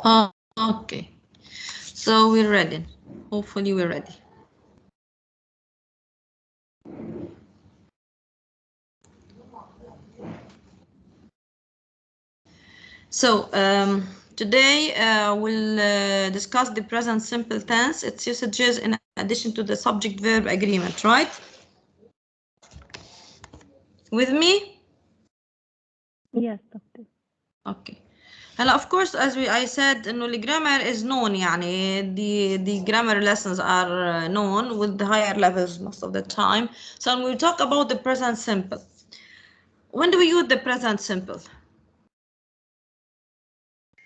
Oh, okay. So we're ready. Hopefully we're ready. So today we'll discuss the present simple tense, its usages in addition to the subject-verb agreement, right? With me? Yes, doctor. Okay. هلا of course as I said إنه الجرامر is known يعني the grammar lessons are known with the higher levels most of the time. So when we talk about the present simple, when do we use the present simple?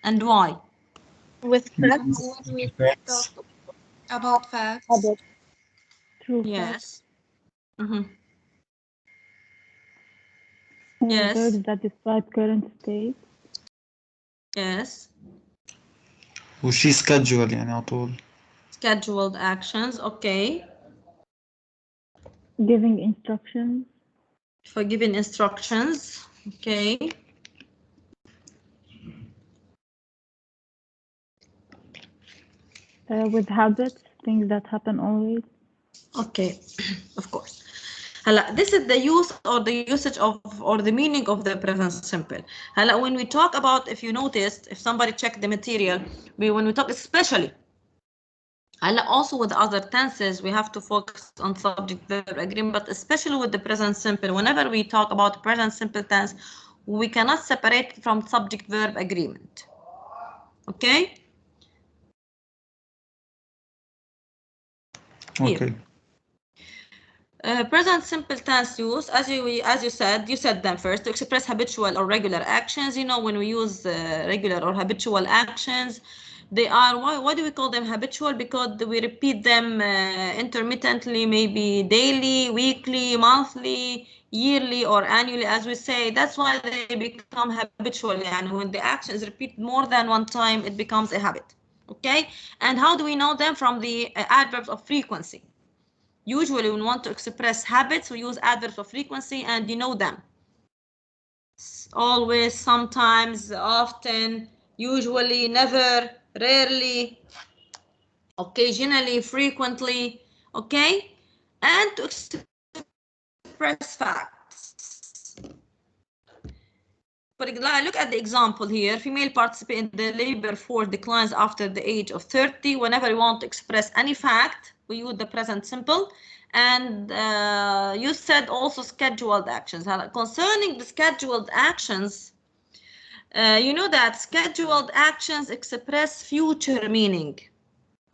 And why? With facts. When we talk about facts. About true facts. Yes. Mm-hmm. Verbs Yes. that describe current state. Yes. وشي schedule يعني على طول. Scheduled actions. Okay. Giving instructions. For giving instructions. Okay. With habits, things that happen always. Okay. Of course. هلا this is the use or the usage of or the meaning of the present simple. هلا when we talk about, if you noticed, if somebody checked the material, when we talk especially هلا also with other tenses we have to focus on subject verb agreement, but especially with the present simple, whenever we talk about present simple tense we cannot separate from subject verb agreement. Okay? Okay. Present simple tense use, as you said them first, to express habitual or regular actions. You know, when we use regular or habitual actions, they are, why do we call them habitual? Because we repeat them intermittently, maybe daily, weekly, monthly, yearly, or annually, as we say. That's why they become habitual. And when the action is repeated more than one time, it becomes a habit. Okay? And how do we know them? From the adverbs of frequency. Usually when we want to express habits, we use adverbs of frequency and you know them. Always, sometimes, often, usually, never, rarely, occasionally, frequently, okay? And to express facts. Look at the example here. Female participant in the labor force declines after the age of 30. Whenever we want to express any fact, we use the present simple. And you said also scheduled actions. Concerning the scheduled actions, you know that scheduled actions express future meaning.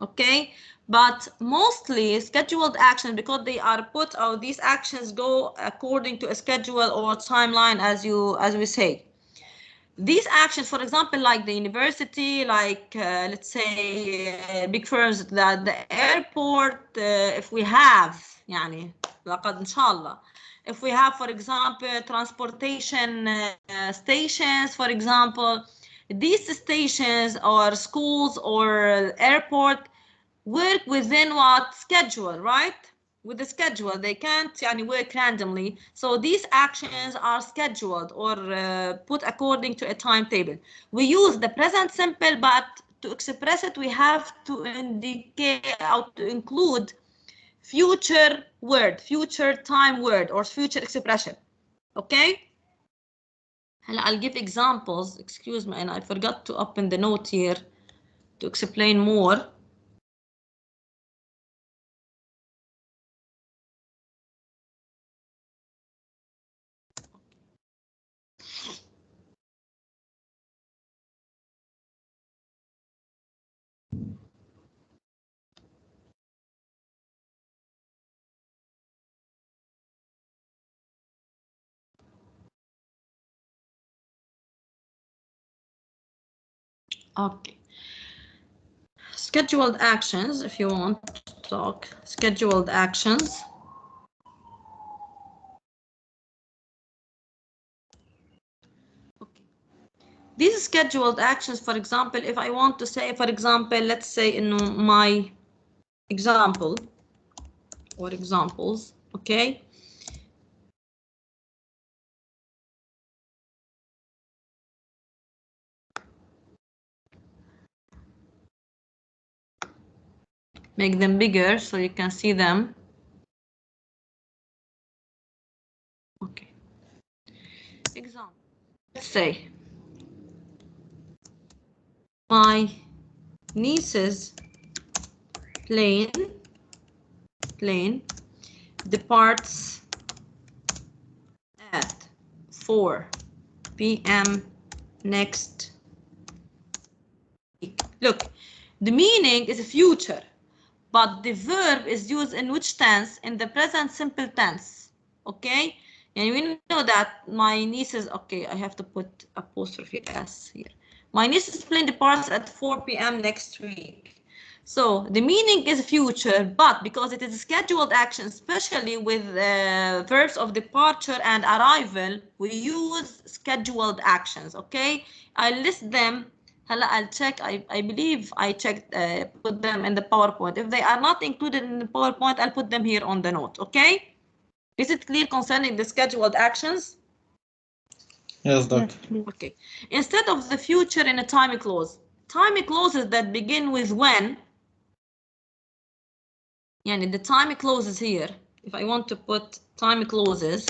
Okay? But mostly scheduled actions, because they are put out, these actions go according to a schedule or timeline, as we say. These actions, for example, like the university, like let's say big firms, the airport, if we have يعني لقد إن شاء الله, if we have, for example, transportation stations, for example, these stations or schools or airport work within what schedule, right? With the schedule, they can't work randomly. So these actions are scheduled or put according to a timetable. We use the present simple, but to express it, we have to indicate or to include future word, future time word, or future expression. Okay? I'll give examples. Excuse me, and I forgot to open the note here to explain more. Okay. Scheduled actions, if you want to talk scheduled actions. Okay. These scheduled actions, for example, if I want to say, for example, let's say in my example or examples, okay? make them bigger so you can see them. Okay. Example. Let's say my niece's plane departs at 4 p.m. next week. Look, the meaning is future, but the verb is used in which tense? In the present simple tense. Okay, and we know that my niece's, okay, I have to put apostrophe s here. My niece's plane departs at 4 p.m. next week. So the meaning is future, but because it is scheduled action, especially with verbs of departure and arrival, we use scheduled actions. Okay, I list them. I'll check. I believe I checked, put them in the PowerPoint. If they are not included in the PowerPoint, I'll put them here on the note. Okay, is it clear concerning the scheduled actions? Yes, doctor. Yes, please. Okay, instead of the future in a time clause clauses that begin with when. Yani the time clauses here, if I want to put time clauses,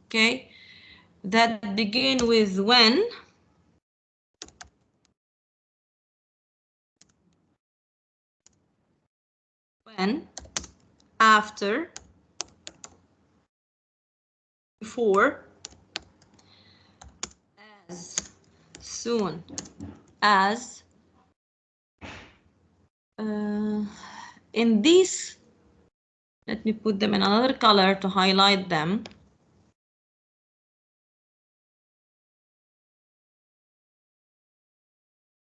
okay, that begin with when, after, before, as soon as, in these, let me put them in another color to highlight them.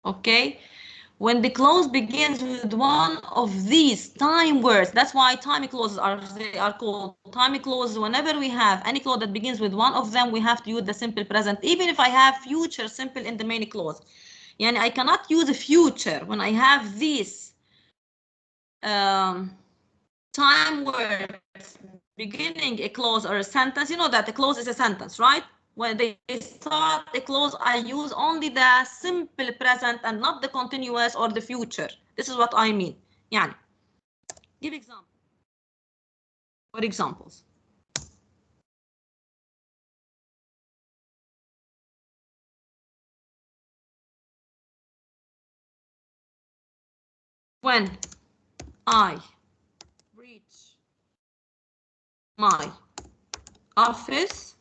Okay, when the clause begins with one of these time words, that's why time clauses they are called time clauses. Whenever we have any clause that begins with one of them, we have to use the simple present, even if I have future simple in the main clause. Yani I cannot use a future when I have these time words beginning a clause or a sentence. You know that a clause is a sentence, right? When they start a clause, I use only the simple present and not the continuous or the future. This is what I mean. Yani, give example. For examples. When I reach my office,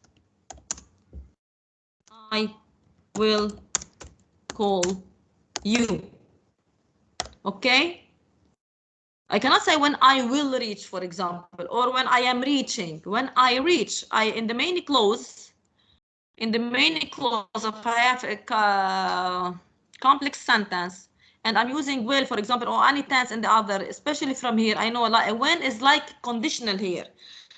I will call you. Okay? I cannot say when I will reach, for example, or when I am reaching. When I reach, in the main clause, if I have a complex sentence and I'm using will, for example, or any tense in the other, especially from here, I know like when is like conditional here.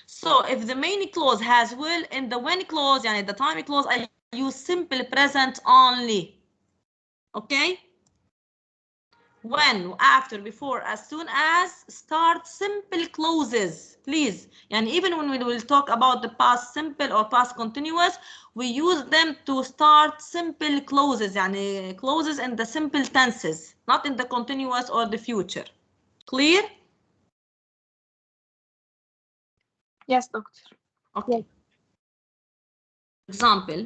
So if the main clause has will in the when clause, yani the time clause, I use simple present only. Okay? When, after, before, as soon as, start simple clauses, please. And even when we will talk about the past simple or past continuous, we use them to start simple clauses, yani clauses in the simple tenses, not in the continuous or the future. Clear? Yes, doctor. Okay. Example,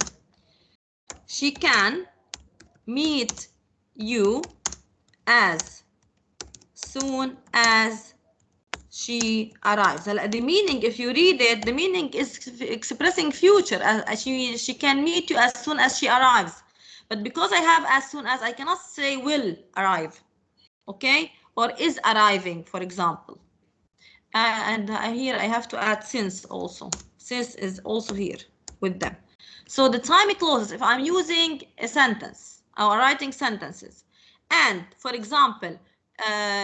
she can meet you as soon as she arrives. The meaning, if you read it, the meaning is expressing future. She can meet you as soon as she arrives. But because I have as soon as, I cannot say will arrive. Okay? Or is arriving, for example. And here I have to add since also. Since is also here with them. So the time clauses, if I'm using a sentence or writing sentences, and for example,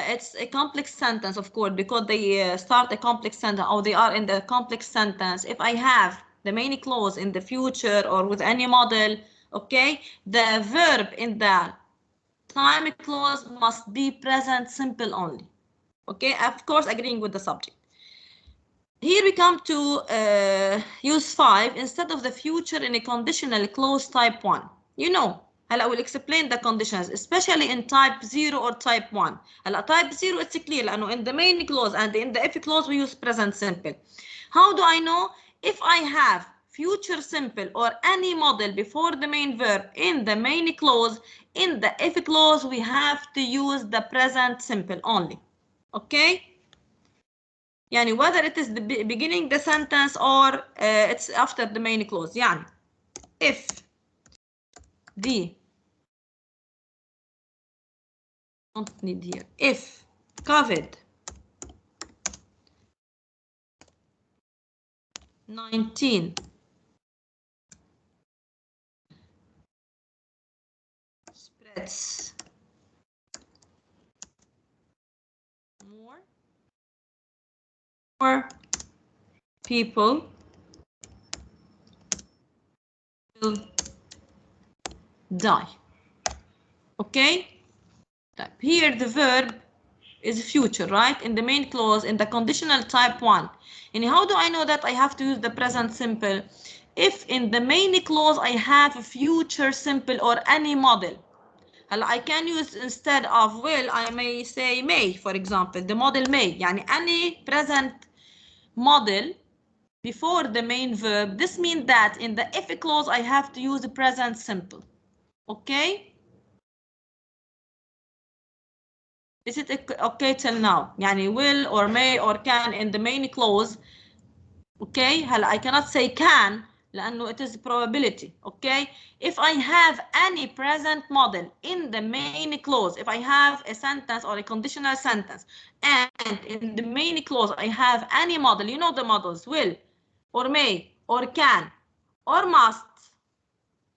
it's a complex sentence, of course, because they start a complex sentence or they are in the complex sentence. If I have the main clause in the future or with any model, okay, the verb in the time clause must be present simple only. Okay, of course, agreeing with the subject. Here we come to use 5 instead of the future in a conditional clause type 1. You know, I will explain the conditions, especially in type 0 or type 1. Type 0 it's clear لأنه in the main clause and in the if clause we use present simple. How do I know? If I have future simple or any model before the main verb in the main clause, in the if clause we have to use the present simple only. Okay? يعني whether it is the beginning the sentence or it's after the main clause. يعني if the don't need here if COVID-19 spreads more people will die. Okay? Here the verb is future, right? In the main clause, in the conditional type 1. And how do I know that I have to use the present simple? If in the main clause I have a future simple or any model. I can use instead of will, I may say may, for example, the model may. يعني any present model before the main verb. This means that in the if clause I have to use the present simple. Okay? Is it okay till now? يعني will or may or can in the main clause. Okay? I cannot say can لأنه it is probability. Okay? If I have any present model in the main clause, if I have a sentence or a conditional sentence, and in the main clause I have any model, you know the models, will or may or can or must.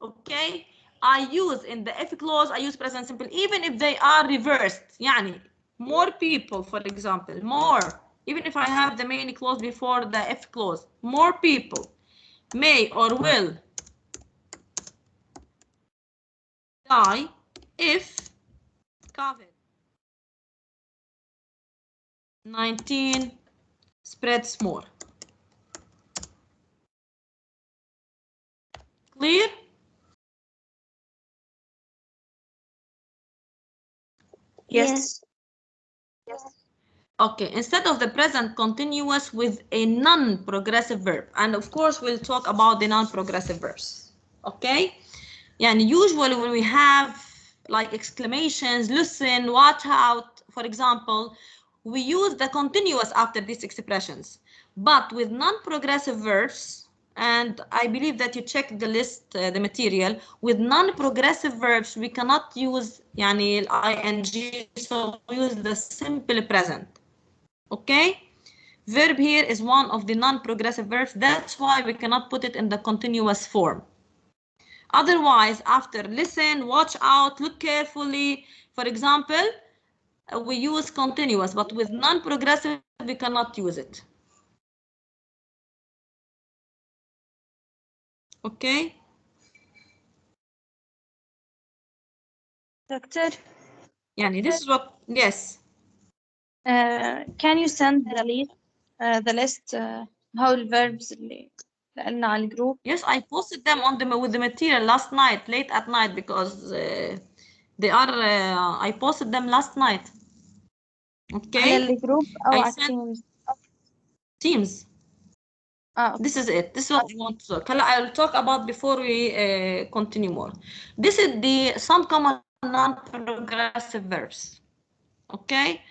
Okay? I use in the if clause, I use present simple, even if they are reversed. يعني more people, for example, more. Even if I have the main clause before the if clause, more people may or will die if COVID-19 spreads more. Clear? Yes. Okay, instead of the present continuous with a non-progressive verb, and of course we'll talk about the non-progressive verbs. Okay, and usually when we have like exclamations, listen, watch out, for example, we use the continuous after these expressions. But with non-progressive verbs, and I believe that you checked the list, the material, with non-progressive verbs we cannot use يعني ing, so we use the simple present. Okay, verb here is one of the non-progressive verbs. That's why we cannot put it in the continuous form. Otherwise, after listen, watch out, look carefully, for example, we use continuous, but with non-progressive we cannot use it. Okay. Doctor, يعني this is what, yes. can you send the list how الverbs اللي قلنا على الجروب؟ Yes, I posted them on with the material last night, late at night, because they are, I posted them last night. Okay. على الجروب أو I على sent Teams؟ Teams. Okay. This is it. This is what we want to talk. I'll talk about before we continue more. This is the some common non-progressive verbs. Okay,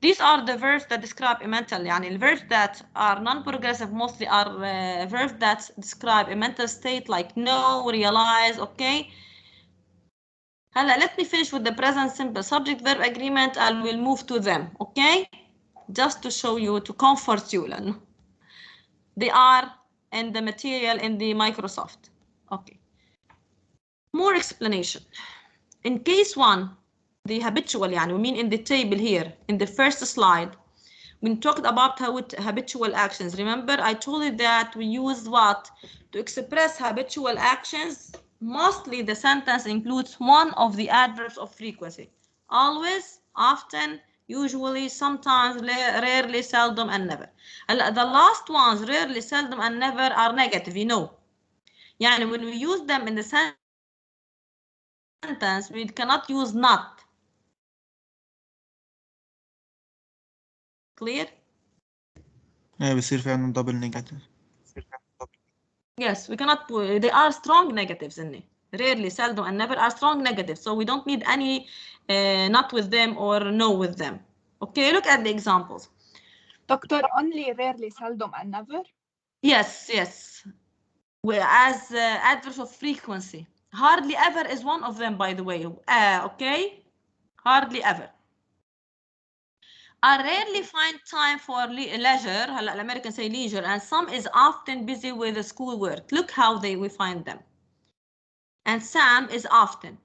these are the verbs that describe a mental. يعني the verbs that are non-progressive mostly are verbs that describe a mental state like know, realize. Okay. Let me finish with the present simple subject verb agreement and we'll move to them. Okay, just to show you, to comfort you. They are in the material in the Microsoft. Okay. More explanation. In case 1, the habitual, يعني we mean in the table here, in the first slide, we talked about habitual actions. Remember, I told you that we use what? To express habitual actions, mostly the sentence includes one of the adverbs of frequency. Always, often, usually, sometimes, rarely, seldom, and never. The last ones, rarely, seldom, and never, are negative, you know. يعني when we use them in the sentence, we cannot use not. Clear? بيصير فعلا double negative. Yes, we cannot put, they are strong negatives in it. Rarely, seldom, and never are strong negatives. So we don't need any not with them or no with them. Okay, look at the examples. Doctor, only rarely, seldom, and never? Yes, yes. As adverbs of frequency. Hardly ever is one of them, by the way. Okay? Hardly ever. I rarely find time for leisure. هلا الأمريكان say leisure, and some is often busy with the schoolwork. Look how we find them. And Sam is often.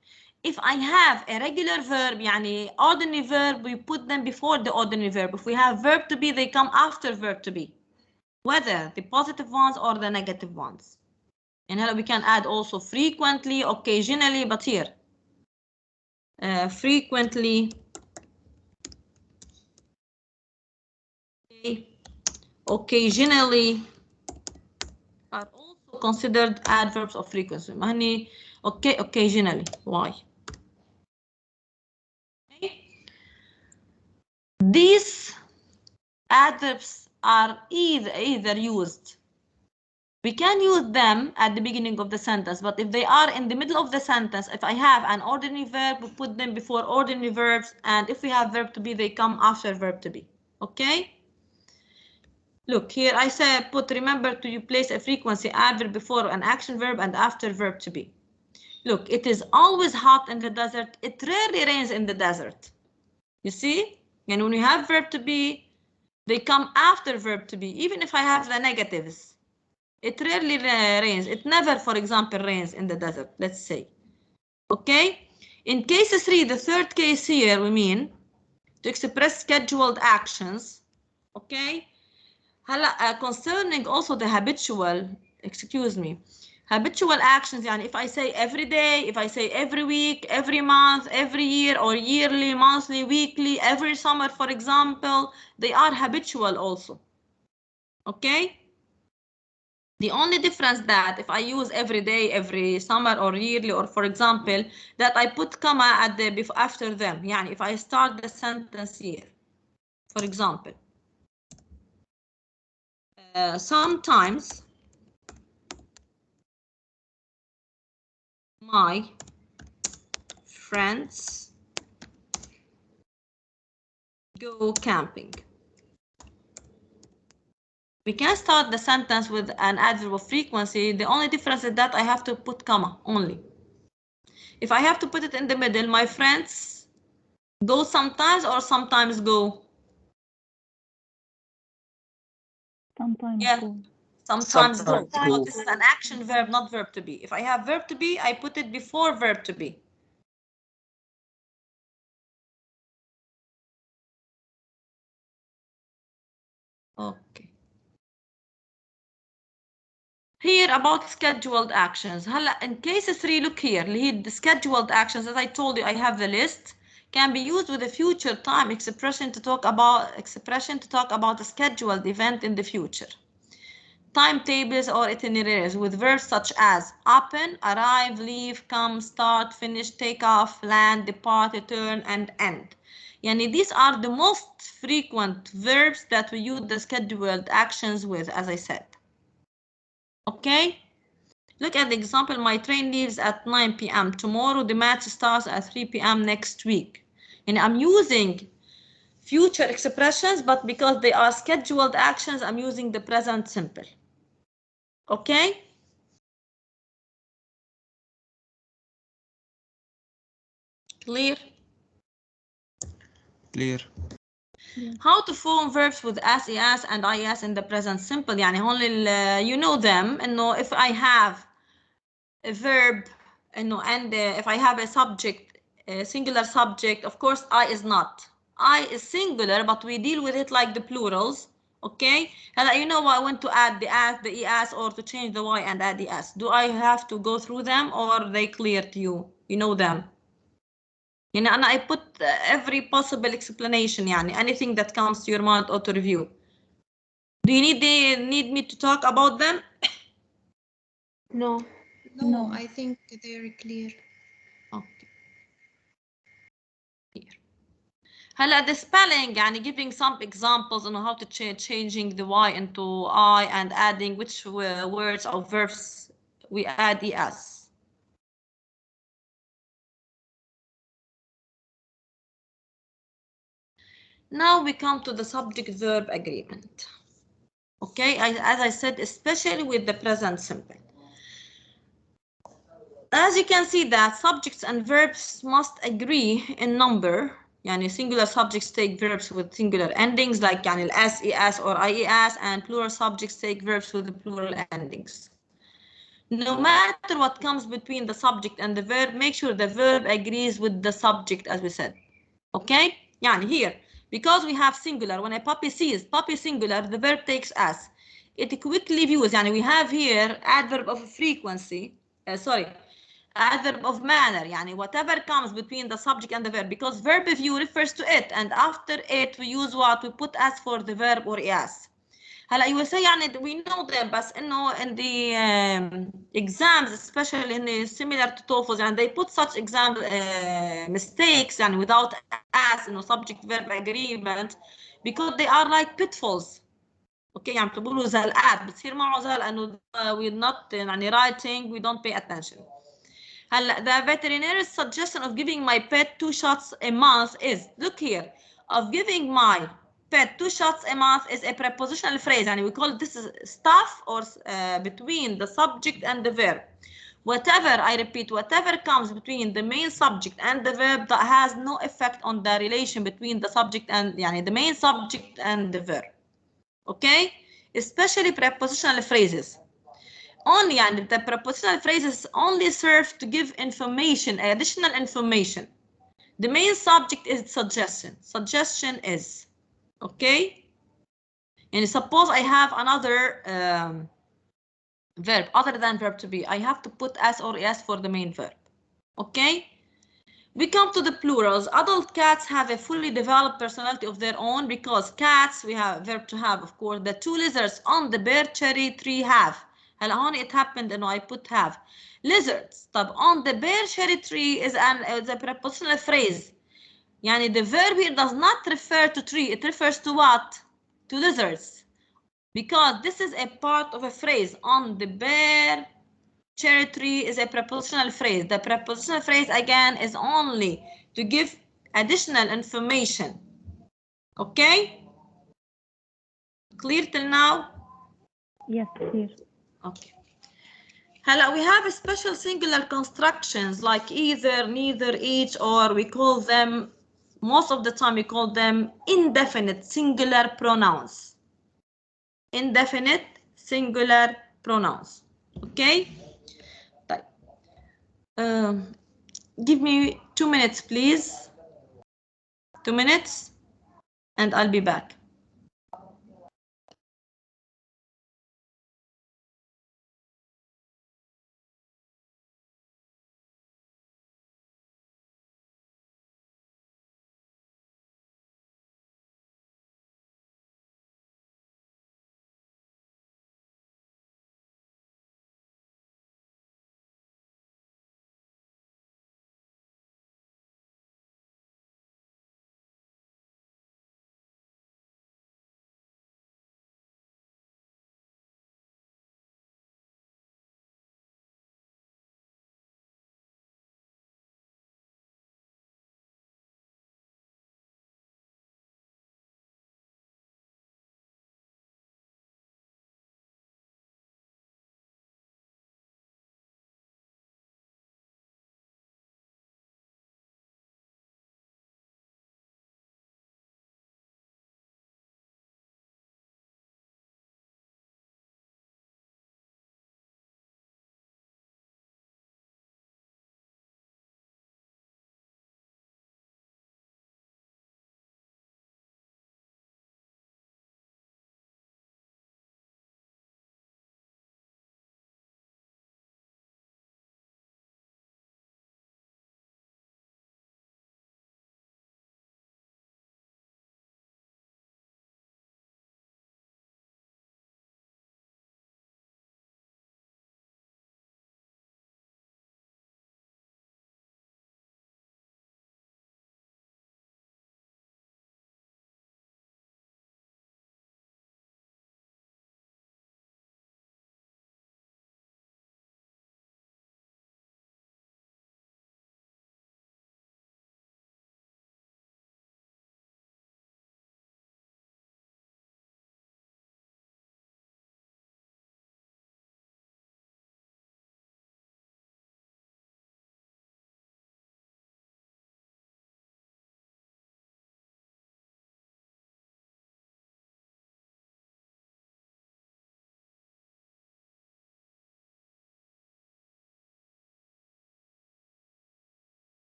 If I have a regular verb, يعني ordinary verb, we put them before the ordinary verb. If we have verb to be, they come after verb to be, whether the positive ones or the negative ones. And here we can add also frequently, occasionally, but here frequently, occasionally are also considered adverbs of frequency. Okay, occasionally. Why? Okay. These adverbs are either used. We can use them at the beginning of the sentence, but if they are in the middle of the sentence, if I have an ordinary verb, we put them before ordinary verbs, and if we have verb to be, they come after verb to be. Okay? Look, here I say remember to place a frequency adverb before an action verb and after verb to be. Look, it is always hot in the desert. It rarely rains in the desert. You see? And when you have verb to be, they come after verb to be, even if I have the negatives. It rarely rains. It never, for example, rains in the desert, let's say. Okay? In case 3, the third case here, we mean to express scheduled actions. Okay? Concerning also the habitual, habitual actions, يعني if I say every day, if I say every week, every month, every year, or yearly, monthly, weekly, every summer, for example, they are habitual also. Okay? The only difference that if I use every day, every summer, or yearly, or for example, that I put comma at the after them. يعني if I start the sentence here, for example, sometimes my friends go camping. We can start the sentence with an adverb of frequency. The only difference is that I have to put comma only. If I have to put it in the middle, my friends go sometimes or sometimes go? Sometimes Yeah. go. Sometimes go. Sometimes Because go. this is an action verb, not verb to be. If I have verb to be, I put it before verb to be. Okay. Here about scheduled actions. In case 3, look here. The scheduled actions, as I told you, I have the list. Can be used with a future time expression to talk about a scheduled event in the future. Timetables or itineraries with verbs such as open, arrive, leave, come, start, finish, take off, land, depart, return, and end. Yani these are the most frequent verbs that we use the scheduled actions with, as I said. Okay? Look at the example. My train leaves at 9 p.m. tomorrow. The match starts at 3 p.m. next week. And I'm using future expressions, but because they are scheduled actions, I'm using the present simple. Okay? Clear? Clear. How to form verbs with SES and IS in the present simple. يعني only you know them. إنه if I have a verb, إنه and if I have a subject, a singular subject, of course I is not. I is singular, but we deal with it like the plurals. Okay? And you know I want to add the as, the es, or to change the y and add the s. Do I have to go through them, or are they clear to you? You know them. يعني أنا I put every possible explanation يعني anything that comes to your mind auto review. Do you need me to talk about them? No, No. I think they're clear. Okay. Here. هلا the spelling يعني giving some examples on how to changing the y into I and adding which words or verbs we add es. Now we come to the subject-verb agreement. Okay, as I said, especially with the present simple. As you can see that subjects and verbs must agree in number. يعني singular subjects take verbs with singular endings like يعني SES or IES, and plural subjects take verbs with the plural endings. No matter what comes between the subject and the verb, make sure the verb agrees with the subject as we said. Okay? يعني here, because we have singular, when a puppy sees, puppy singular, the verb takes as. It quickly views, يعني we have here adverb of frequency, adverb of manner, يعني whatever comes between the subject and the verb, because verb view refers to it, and after it we use what? We put as for the verb or es. هلا you will say يعني we know them بس انه in the exams especially in similar to TOEFL and they put such exam mistakes and without as انه subject verb agreement because they are like pitfalls. اوكي يعني بتقولوا زلقات بتصير معه زلقه انه we're not يعني writing we don't pay attention. هلا the veterinary's suggestion of giving my pet 2 shots a month is, look here, of giving my pet 2 shots a month is a prepositional phrase and we call this is stuff or between the subject and the verb. Whatever, I repeat, whatever comes between the main subject and the verb that has no effect on the relation between the subject and يعني the main subject and the verb. Okay? Especially prepositional phrases. Only and the prepositional phrases only serve to give information, additional information. The main subject is suggestion. Suggestion is, okay? And suppose I have another verb other than verb to be. I have to put as or es for the main verb, okay? We come to the plurals. Adult cats have a fully developed personality of their own because cats, we have verb to have, of course. The 2 lizards on the bear cherry tree have. هلا هون it happened انه I put have. Lizards. طب on the bear cherry tree is a prepositional phrase. يعني the verb here does not refer to tree. It refers to what? To lizards. Because this is a part of a phrase. On the bear cherry tree is a prepositional phrase. The prepositional phrase again is only to give additional information. Okay? Clear till now? Yes, clear. Okay. Hello, we have special singular constructions like either, neither, each, or we call them, most of the time we call them indefinite singular pronouns. Indefinite singular pronouns. Okay? Give me 2 minutes, please. 2 minutes, and I'll be back.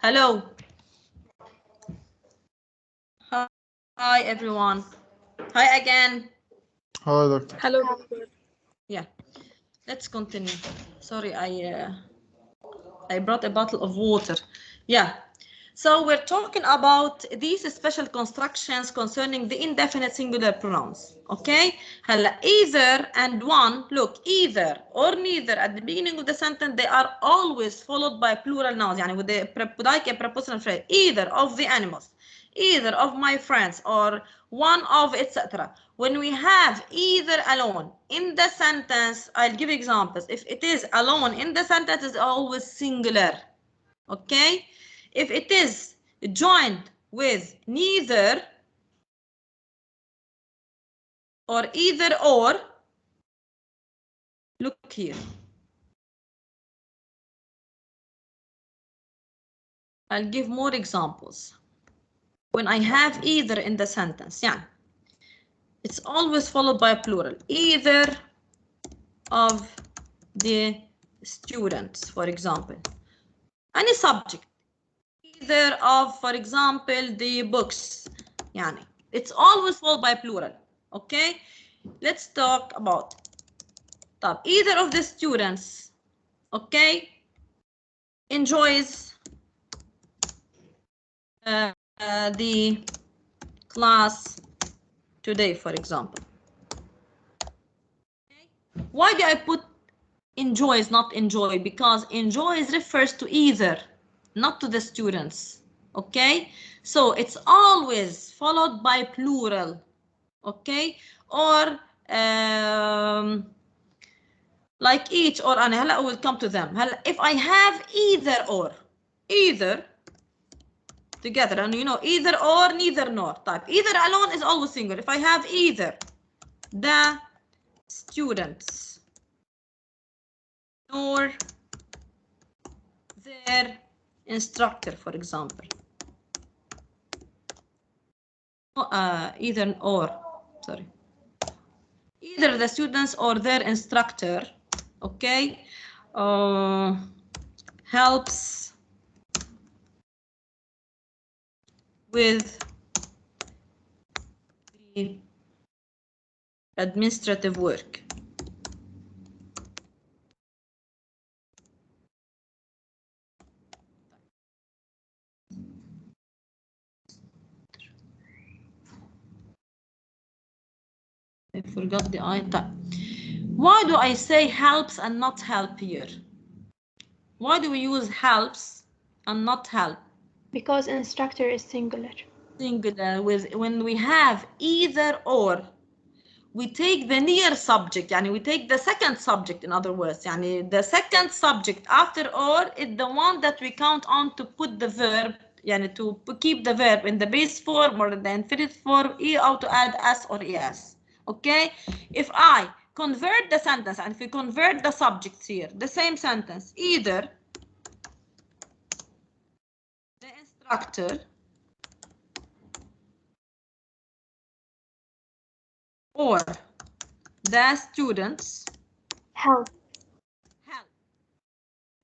Hello. Hi everyone. Hi again. Hi, Doctor. Hello, Doctor. Yeah. Let's continue. Sorry, I brought a bottle of water. Yeah. So we're talking about these special constructions concerning the indefinite singular pronouns. Okay? هلا either and one, look, either or neither at the beginning of the sentence, they are always followed by plural nouns. يعني with like a prepositional phrase. Either of the animals, either of my friends, or one of, etc. When we have either alone in the sentence, I'll give examples. If it is alone in the sentence, it's always singular. Okay? If it is joined with neither or either or, look here. I'll give more examples. When I have either in the sentence, yeah, it's always followed by a plural. Either of the students, for example. Any subject. Either of, for example, the books. Yani, it's always followed by plural. Okay? Let's talk about either of the students, okay, enjoys the class today, for example. Okay. Why do I put enjoys, not enjoy? Because enjoys refers to either, not to the students. Okay, so it's always followed by plural. Okay, or like each or أنا هلا will come to them. هلا if I have either or, either together, and you know either or, neither nor. طيب either alone is always single. If I have either the students nor their instructor, for example. Either or, sorry. Either the students or their instructor, okay, helps with the administrative work. I forgot the item. Why do I say helps and not help here? Why do we use helps and not help? Because instructor is singular. Singular. When we have either or, we take the near subject, yani we take the second subject, in other words, yani the second subject after or is the one that we count on to put the verb, yani to keep the verb in the base form or the infinitive form, or to add s or es. Okay, if I convert the sentence, and if we convert the subjects here, the same sentence, either the instructor or the students Help. help.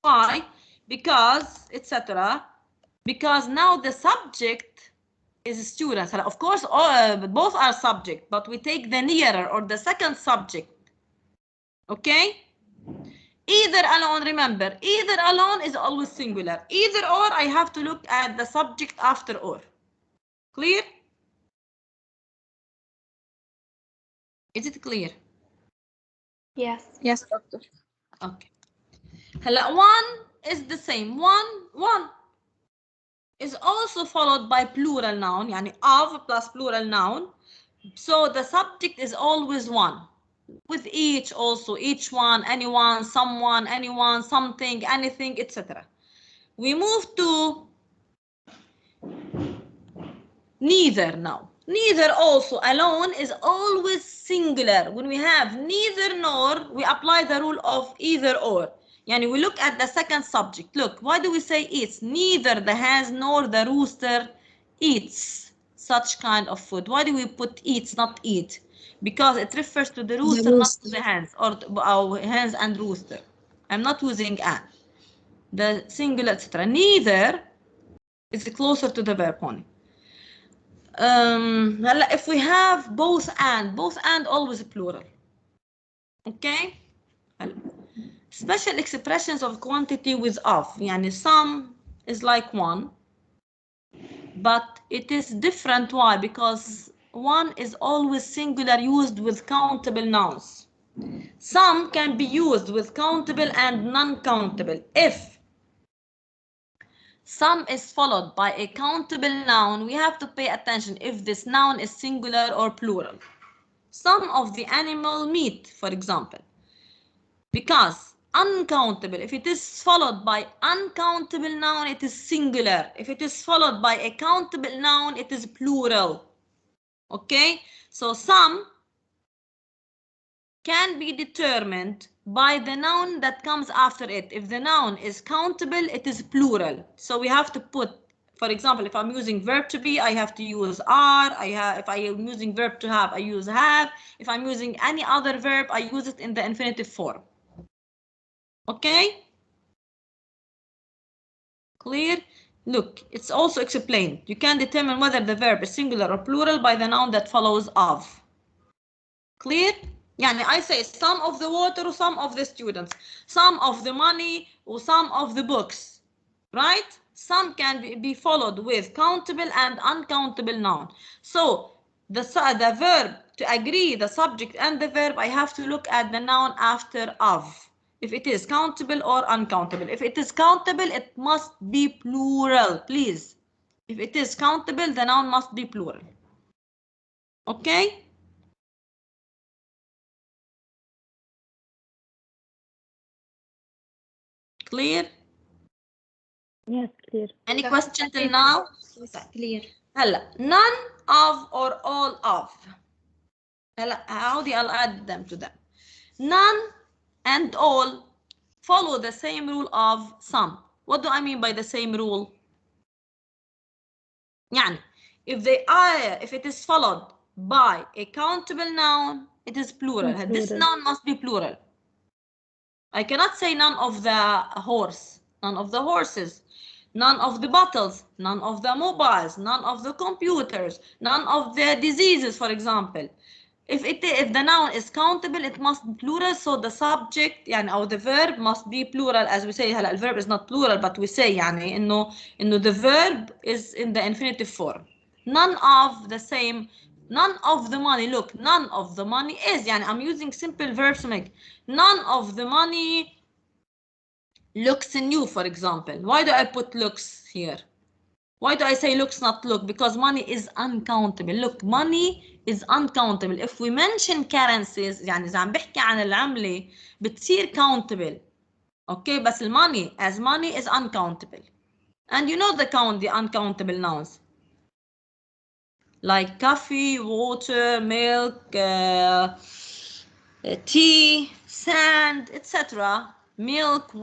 Why? Because, etc. Because now the subject is students. Of course, both are subject, but we take the nearer or the second subject. Okay? Either alone, remember, either alone is always singular. Either or, I have to look at the subject after or. Clear? Is it clear? Yes. Yes, Doctor. Okay. هلا one is the same. One is also followed by plural noun, يعني of plus plural noun. So the subject is always one. With each also, each one, anyone, someone, anyone, something, anything, etc. We move to neither now. Neither also alone is always singular. When we have neither nor, we apply the rule of either or. Yani we look at the second subject. Look, why do we say eats? Neither the hens nor the rooster eats such kind of food. Why do we put eats, not eat? Because it refers to the rooster, not to the hens, or hens and rooster. I'm not using an. The singular, etc. Neither is closer to the verb only. If we have both and always plural. Okay. Special expressions of quantity with of. يعني some is like one, but it is different. Why? Because one is always singular, used with countable nouns. Some can be used with countable and non-countable. If some is followed by a countable noun, we have to pay attention if this noun is singular or plural. Some of the animal meat, for example. Because uncountable, if it is followed by uncountable noun, it is singular. If it is followed by a countable noun, it is plural. Okay? So some can be determined by the noun that comes after it. If the noun is countable, it is plural. So we have to put, for example, if I'm using verb to be, I have to use are. If I am using verb to have, I use have. If I'm using any other verb, I use it in the infinitive form. Okay? Clear? Look, it's also explained. You can determine whether the verb is singular or plural by the noun that follows of. Clear? يعني I say some of the water or some of the students, some of the money or some of the books, right? Some can be followed with countable and uncountable noun. So the verb, to agree the subject and the verb, I have to look at the noun after of. If it is countable or uncountable. If it is countable, it must be plural, please. If it is countable, the noun must be plural. Okay? Clear? Yes, clear. Any question till now? Clear. هلا none of or all of. هلا هودي I'll add them to them. None and all follow the same rule of some. What do I mean by the same rule? يعني if it is followed by a countable noun, it is plural. This noun must be plural. I cannot say none of the horse, none of the horses, none of the bottles, none of the mobiles, none of the computers, none of the diseases, for example. If the noun is countable, it must be plural, so the subject يعني or the verb must be plural, as we say. هلا the verb is not plural, but we say يعني إنه the verb is in the infinitive form. None of the same. None of the money. Look, none of the money is يعني I'm using simple verbs to make. None of the money looks new, for example. Why do I put looks here? Why do I say looks, not look? Because money is uncountable. Look, money is uncountable. If we mention currencies, يعني إذا عم بحكي عن العملة بتصير countable. Okay, بس money as money is uncountable. And you know the uncountable nouns. Like coffee, water, milk, tea, sand, etc. Milk,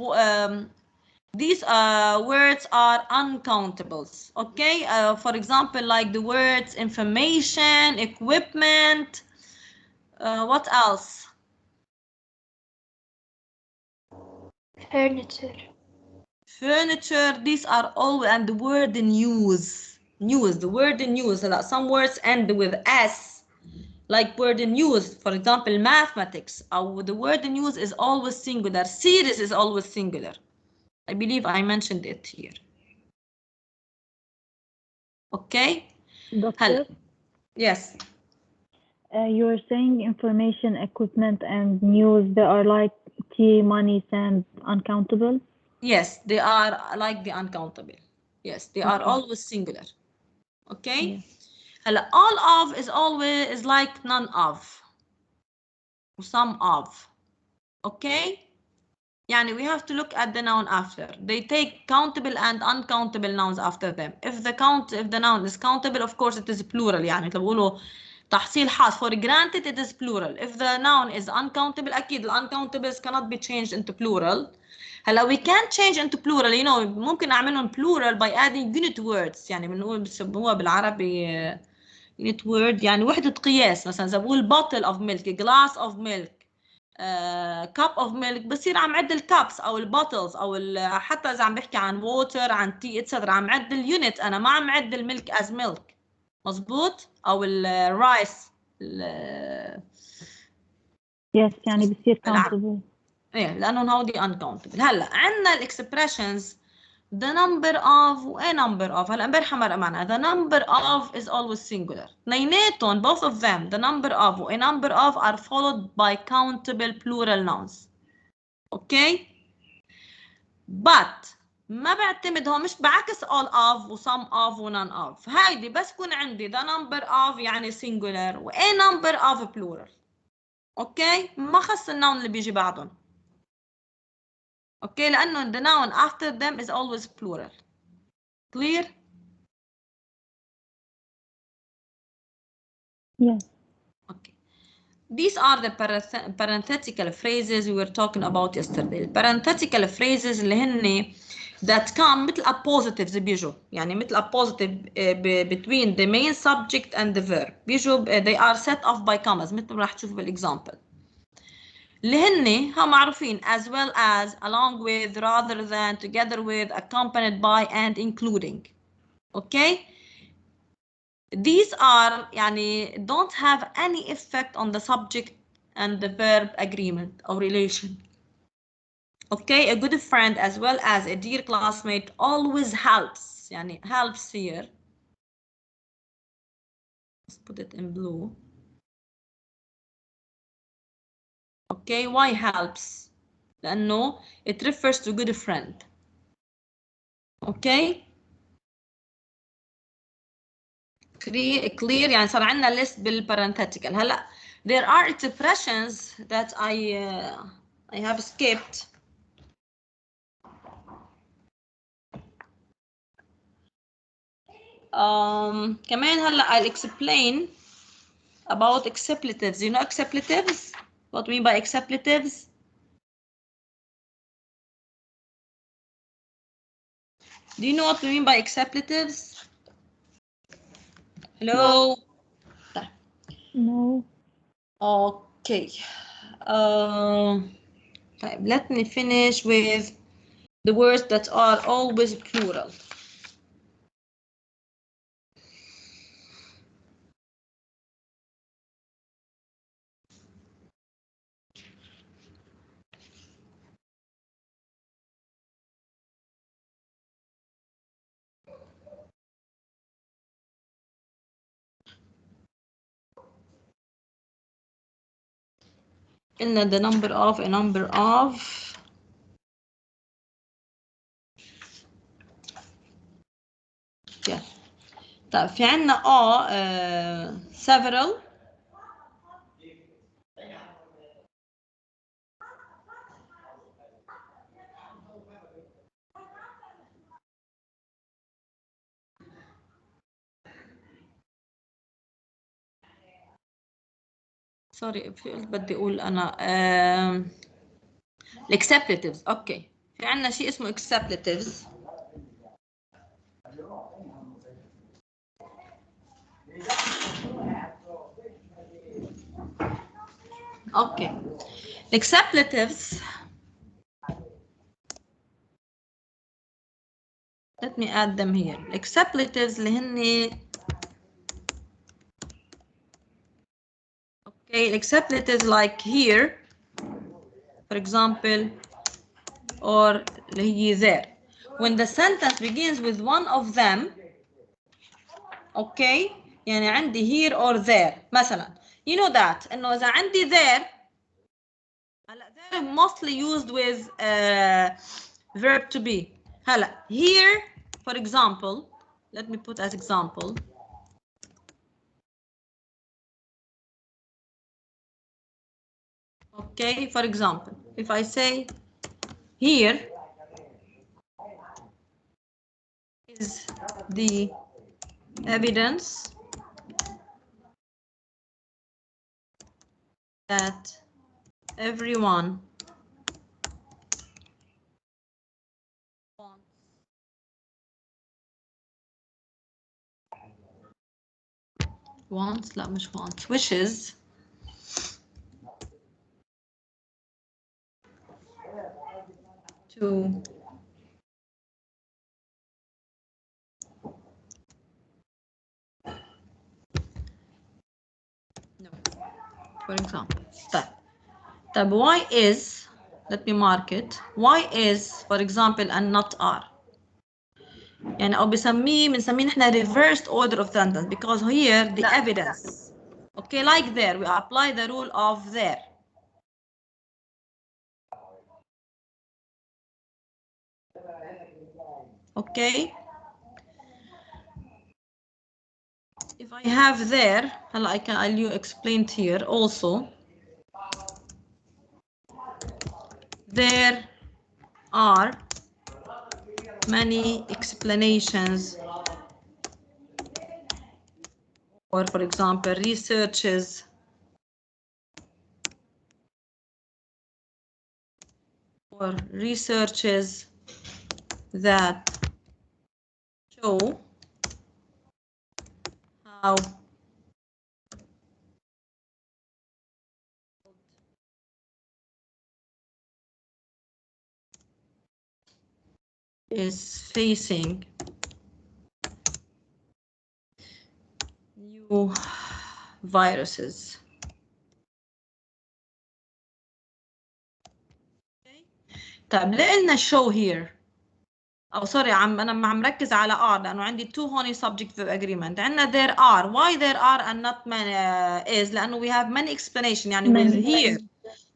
these words are uncountables. Okay, for example, like the words information, equipment, what else? Furniture. Furniture, these are all, and the word news. News, the word news. Some words end with S, like word news. For example, mathematics. The word news is always singular. Series is always singular. I believe I mentioned it here. Okay? Doctor? Yes. You were saying information, equipment, and news, they are like tea, money, sand, uncountable? Yes, they are like the uncountable. Yes, they are always singular. Okay? Yeah. All of is always like none of. Or some of. Okay? Yani we have to look at the noun after. They take countable and uncountable nouns after them. If the noun is countable, of course it is plural. يعني بقولوا تحصيل حاصل. For granted, it is plural. If the noun is uncountable, أكيد the uncountables cannot be changed into plural. هلا we can change into plural. You know, ممكن أعملهم plural by adding unit words. يعني بنقول بسموها بالعربي unit word. يعني وحدة قياس. مثلا إذا بقول bottle of milk, glass of milk. cup of milk بصير عم عد الكابس او البوتلز او حتى اذا عم بحكي عن water عن tea etc عم عد اليونت انا ما عم عد الملك as milk مظبوط او الرايس Yes يعني بصير countable. ايه لانه هودي uncountable. هلا عندنا الاكسبريشنز the number of و a number of. هلا امبارح مرق معنا the number of is always singular. اثنيناتهم both of them the number of و a number of are followed by countable plural nouns. اوكي but ما بعتمد هو مش بعكس all of و some of و none of. هيدي بس كون عندي the number of يعني singular و a number of plural. اوكي ما خص النون اللي بيجي بعدهم. اوكي لانه the noun after them is always plural. Clear? Yes. Okay. These are the parenthetical phrases we were talking about yesterday. parenthetical phrases اللي هن that come مثل appositives بيجوا يعني مثل appositive between the main subject and the verb بيجوا they are set off by commas مثل ما راح تشوفوا بالexample اللي هن هم معروفين as well as along with rather than together with accompanied by and including. Okay? These are يعني don't have any effect on the subject and the verb agreement or relation. Okay, a good friend as well as a dear classmate always helps. يعني helps here. Let's put it in blue. Okay, why helps? لأنه it refers to good friend. Okay. Clear يعني صار عندنا list بالparenthetical. هلا there are expressions that I have skipped. كمان هلا I'll explain about expletives. You know expletives? What do we mean by expletives? Do you know what we mean by expletives? Hello? No. Okay. Let me finish with the words that are always plural. قلنا the number of a number of yeah. طيب في عنا several سوري بدي اقول انا الاكسبلتيفز. اوكي في عندنا شيء اسمه اكسبلتيفز. اوكي الاكسبلتيفز let me add them here. الاكسبلتيفز اللي هن okay expletives like here for example or اللي هي there when the sentence begins with one of them okay يعني عندي here or there مثلا you know that انه اذا عندي there هلا there mostly used with verb to be. هلا here for example let me put as example okay for example if I say here is the evidence that everyone wants لا مش wants wishes to no, for example. طب why is, let me mark it, why is for example and not are. يعني أو بنسميه نحن reversed order of sentence because here the evidence. Okay, like there we apply the rule of there. Okay. If I have there, I'll explain it here also. There are many explanations, or for example, researches that show how is facing new viruses. طيب ليه قلنا show here؟ أو sorry أنا عم ركز على are لأنه عندي two هون subject verb agreement. عندنا there are. Why there are and not many is؟ لأنه we have many explanation. يعني with here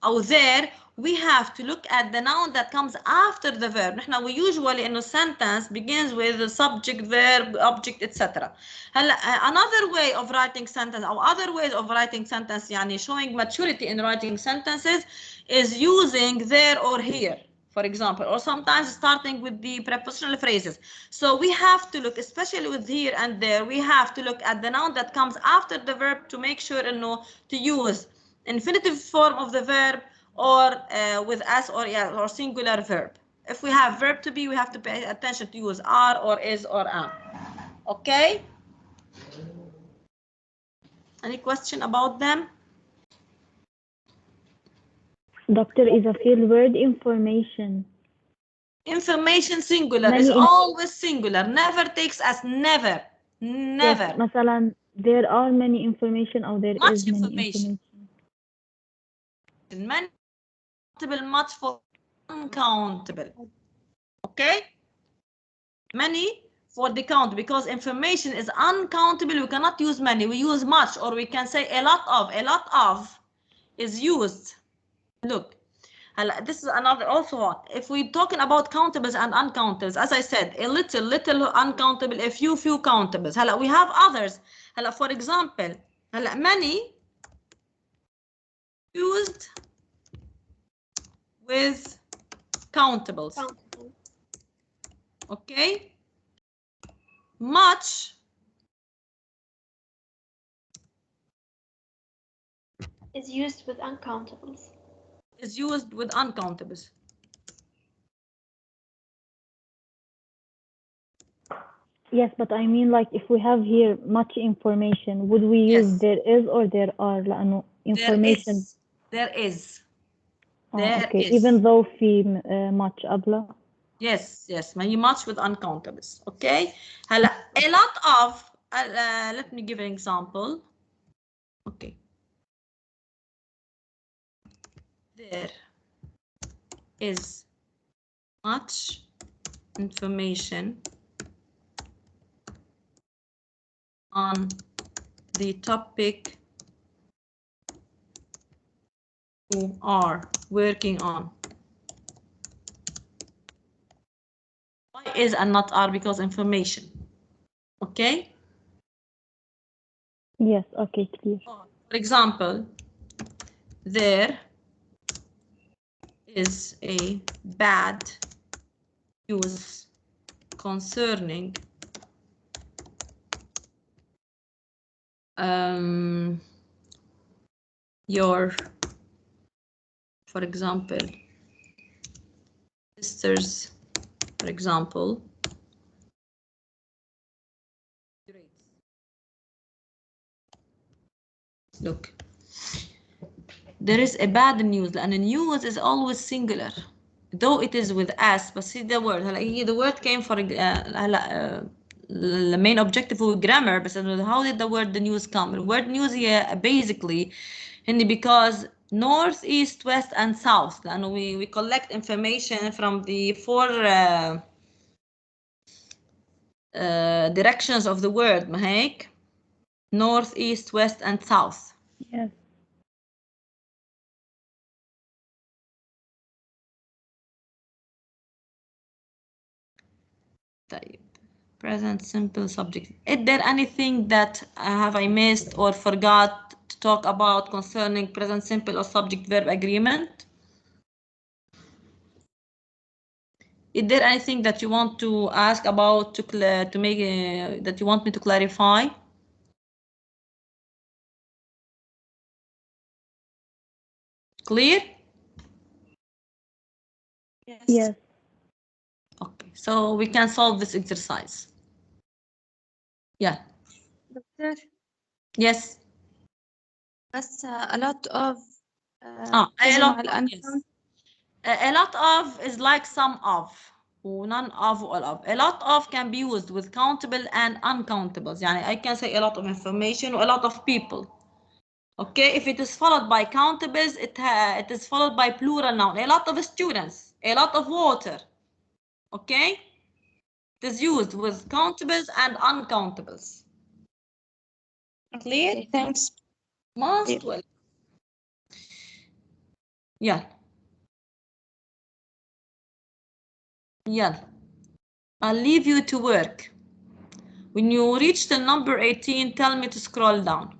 أو there we have to look at the noun that comes after the verb. نحن we usually إنه sentence begins with the subject, verb, object, etc. هلا another way of writing sentence أو other ways of writing sentence يعني showing maturity in writing sentences is using there or here, for example, or sometimes starting with the prepositional phrases. So we have to look, especially with here and there, we have to look at the noun that comes after the verb to make sure to use infinitive form of the verb or with s or singular verb. If we have verb to be, we have to pay attention to use are or is or am. Okay? Any question about them? Doctor, is a field word information. Information singular is always singular. Never takes as never. Never. Yes, مثلا there are many information or there much is many information. Many countable, much for uncountable. Okay? Many for the count because information is uncountable. We cannot use many. We use much, or we can say a lot of. A lot of is used. Look. This is another also one. If we're talking about countables and uncountables, as I said, a little uncountable, a few countables. We have others. For example, many used with countables. Okay. Much is used with uncountables. Is used with uncountables. Yes, but I mean, like, if we have here much information, would we use there is or there are? لأنه information. There is. Okay. Even though في much قبله. Yes. ما هي much with uncountables. Okay. A lot of. Let me give an example. Okay. There is much information on the topic you are working on. Why is and not are? Because information. Okay? Yes, okay, clear. For example, there is a bad news concerning your, for example, sisters, for example, grades. Look, there is a bad news, and the news is always singular. though it is with us. But see the word هلا هي the word came for هلا the main objective هو grammar. بس how did the word the news come? The word news هي basically هني because north, east, west and south لأنه we collect information from the four directions of the word ما هيك؟ north, east, west and south. Yes. طيب. Present simple subject. Is there anything that have I missed or forgot to talk about concerning present simple or subject verb agreement? Is there anything that you want to ask about to make that you want me to clarify? Clear? Yes. Okay, so we can solve this exercise. Yeah. Doctor, Yes. بس a lot of A تجي lot مع of, الأنكم. yes. A lot of is like some of. None of, all of. A lot of can be used with countable and uncountables. يعني I can say a lot of information or a lot of people. Okay, if it is followed by countables, it is followed by plural noun. A lot of students, a lot of water. Okay, it is used with countables and uncountables. Clear? Okay, thanks. Most well. Yeah. Yeah. I'll leave you to work. When you reach the number 18, tell me to scroll down.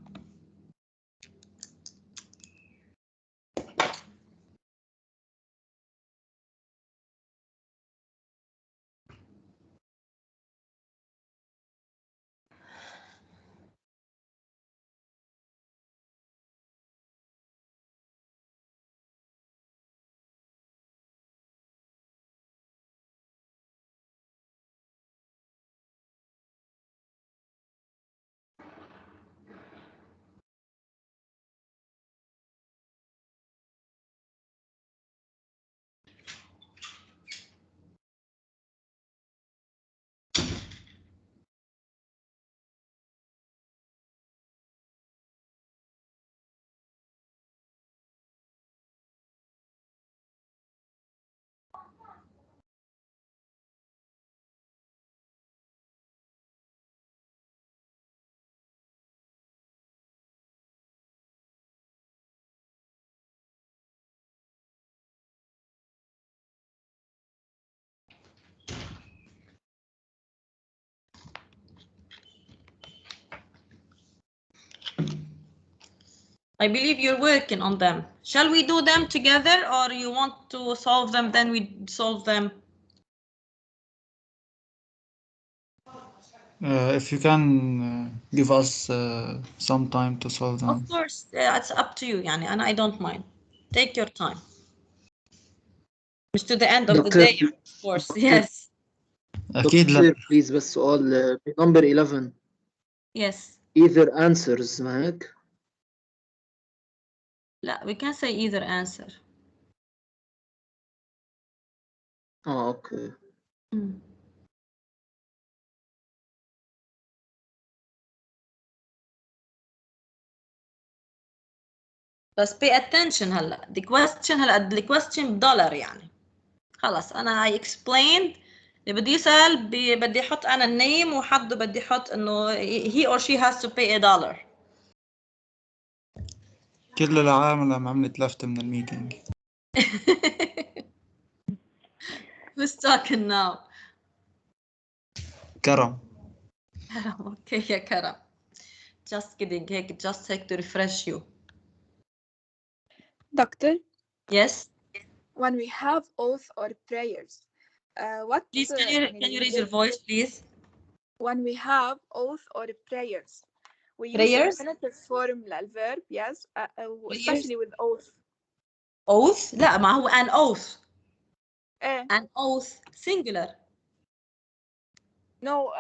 I believe you're working on them. Shall we do them together or you want to solve them, then we solve them? If you can give us some time to solve them. Of course, it's up to you, يعني, and I don't mind. Take your time. It's to the end of the day, of course. Yes. أكيد لا. بليز بس سؤال نمبر 11 Yes. either answers ما هيك؟ لا, we can say either answer. اوكي. بس pay attention هلا. The question هلا the question $، يعني. خلاص أنا I explained. اللي بدي يسأل بدي أحط أنا النيم وحده بدي أحط إنه he or she has to pay $1. كل العالم لما عم نتلفت من الميتينج. Who's talking now? كرم. كرم. Okay يا كرم. Just kidding. هيك just هيك to refresh you. Doctor, Yes. when we have oath or prayers, what? Please, can you raise your voice, please? When we have oath or prayers, we use Prayers? infinitive form للverb, yes, especially with oath. Oath? لا, ما هو an oath. An oath singular. No,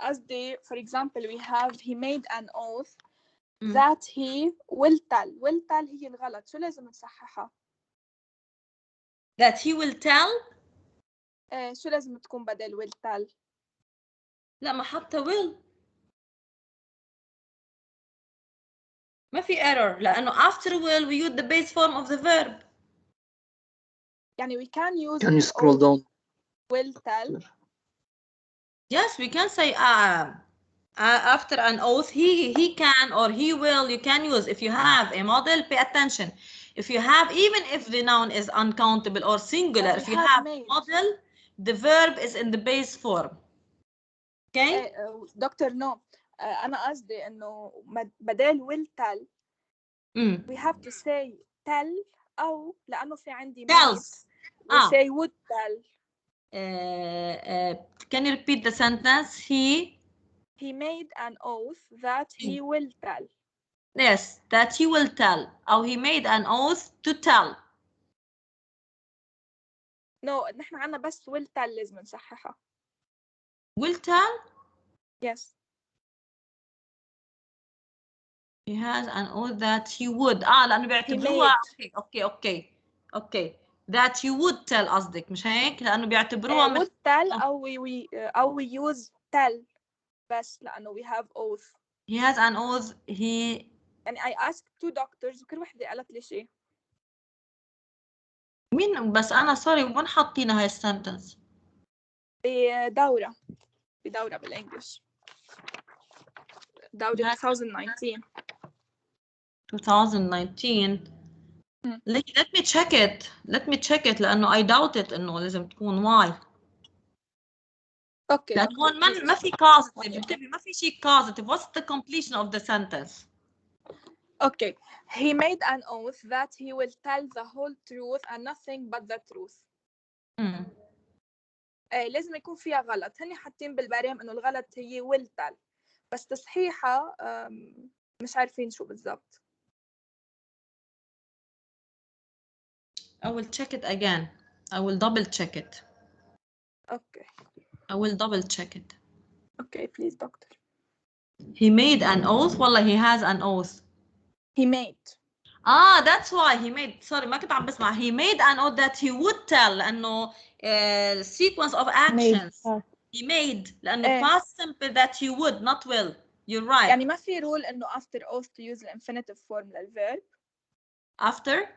قصدي for example we have he made an oath that he will tell هي الغلط، شو لازم نصححها؟ that he will tell. شو لازم تكون بدل will tell؟ لا ما حتى will. ما في error لأنه after will we use the base form of the verb. يعني we can use Can you scroll down? will tell. Yes, we can say after an oath he can or he will. You can use if you have a model. Pay attention. If you have, even if the noun is uncountable or singular, if you have a model, the verb is in the base form. Okay. دكتور نو أنا قصدي إنه بدل will tell we have to say tell أو لأنه في عندي tells. we say would tell. Can you repeat the sentence? He made an oath that he will tell. Yes, that he will tell. Or he made an oath to tell. No, نحن عنا بس will tell لازم نصححها. Will tell? Yes. He has an oath that he would. لأنه بيعتبروها. Okay. That you would tell قصدك مش هيك؟ لأنه بيعتبروها would tell أو we use tell بس لأنه we have oath. He has an oath. يعني I asked 2 doctors وكل وحدة قالت لي شيء. مين بس أنا sorry وين حاطينها هاي السنتنس؟ بدورة بالإنجليش. دورة 2019. 2019. Let me check it. لأنه I doubt it إنه لازم تكون why. Okay. لأنه هون ما في causative. بكتبي ما في شيء causative. What's the completion of the sentence? Okay. He made an oath that he will tell the whole truth and nothing but the truth. لازم يكون فيها غلط. هني حاطين بالبريم إنه الغلط هي will tell. بس تصحيحها مش عارفين شو بالضبط. I will check it again. I will double check it. Okay. I will double check it. Okay, please, doctor. He made an oath. والله he has an oath. He made. That's why he made. Sorry ما كنت عم بسمع. He made an oath that he would tell لأنه sequence of actions. He made لأنه past simple that he would not will. You're right. يعني ما في rule إنه after oath to use the infinitive form للverb. After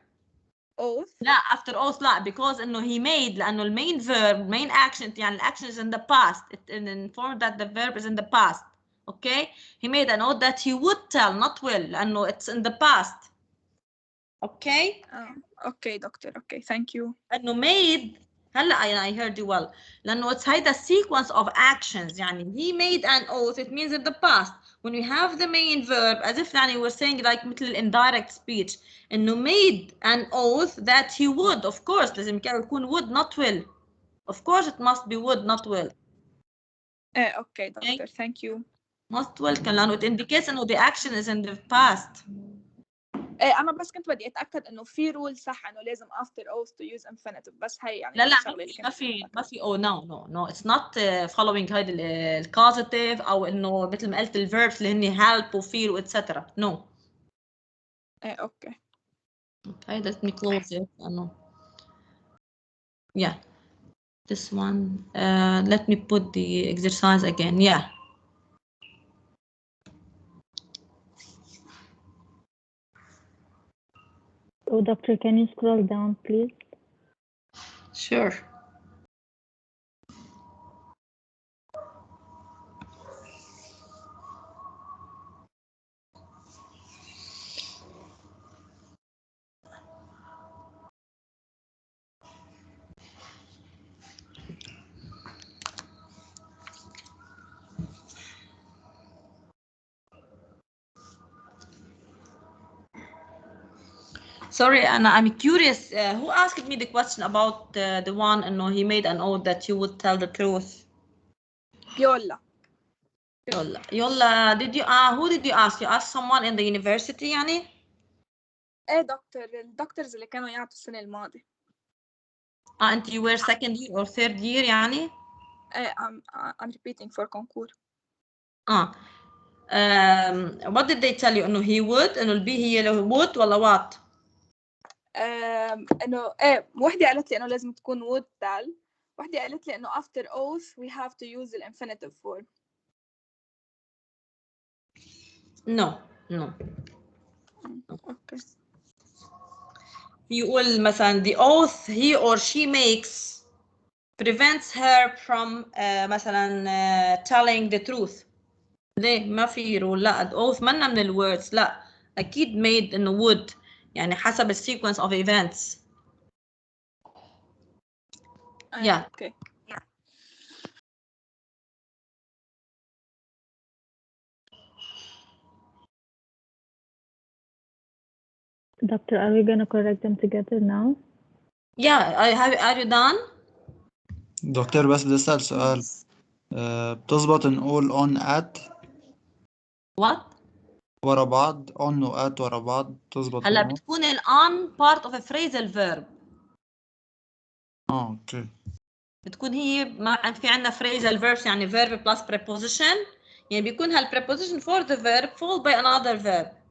oath. لا after oath لا because إنه he made لأنه main verb main action يعني action is in the past. It informed that the verb is in the past. Okay. He made an oath that he would tell not will لأنه it's in the past. Okay. Okay doctor. Okay, thank you. إنه made هلا I heard you well لأنه it's هيدا sequence of actions يعني he made an oath it means in the past when we have the main verb as if يعني we're saying like مثل indirect speech إنه made an oath that he would of course لازم يكون would not will of course it must be would not will. Okay doctor. Thank you. Must will كان لأنه it indicates إنه the action is in the past. أنا بس كنت بدي أتأكد إنه في رول صح إنه لازم after oath to use infinitive بس هي يعني لا ما في oh no it's not following هيدا الكوزيتيف أو إنه مثل ما قلت الverbs اللي هن help و feel و etc. no. Okay. Okay, let me close it. Yeah, this one. Let me put the exercise again. Yeah. Oh, doctor, can you scroll down, please? Sure. Sorry, Anna, I'm curious. Who asked me the question about the one, he made an oath that you would tell the truth? Yola. Yola, did you? Who did you ask? You asked someone in the university, يعني? دكتور. الدكتورز اللي كانوا يعطوا السنة الماضية. And you were second year or third year, يعني? I'm repeating for Concours. What did they tell you? إنه he would, إنه البي هي would ولا what? انه وحده قالت لي انه لازم تكون would tell، وحده قالت لي انه after oath we have to use the infinitive form. No. اوكي. يقول مثلا the oath he or she makes prevents her from مثلا telling the truth. ليه ما في رول؟ لا oath منا من الwords، لا اكيد made انه would، يعني حسب ال sequence of events. Yeah. اوكي. Doctor, are we gonna correct them together now? Yeah, are you done? دكتور بس بدي أسأل سؤال. بتظبط نقول on at What؟ ورا بعض، on و at ورا بعض تظبط هلا الأمور؟ بتكون ال on part of a phrasal verb. اوكي. بتكون هي في عندنا phrasal verbs يعني verb plus preposition، يعني بيكون preposition for the verb followed by another verb.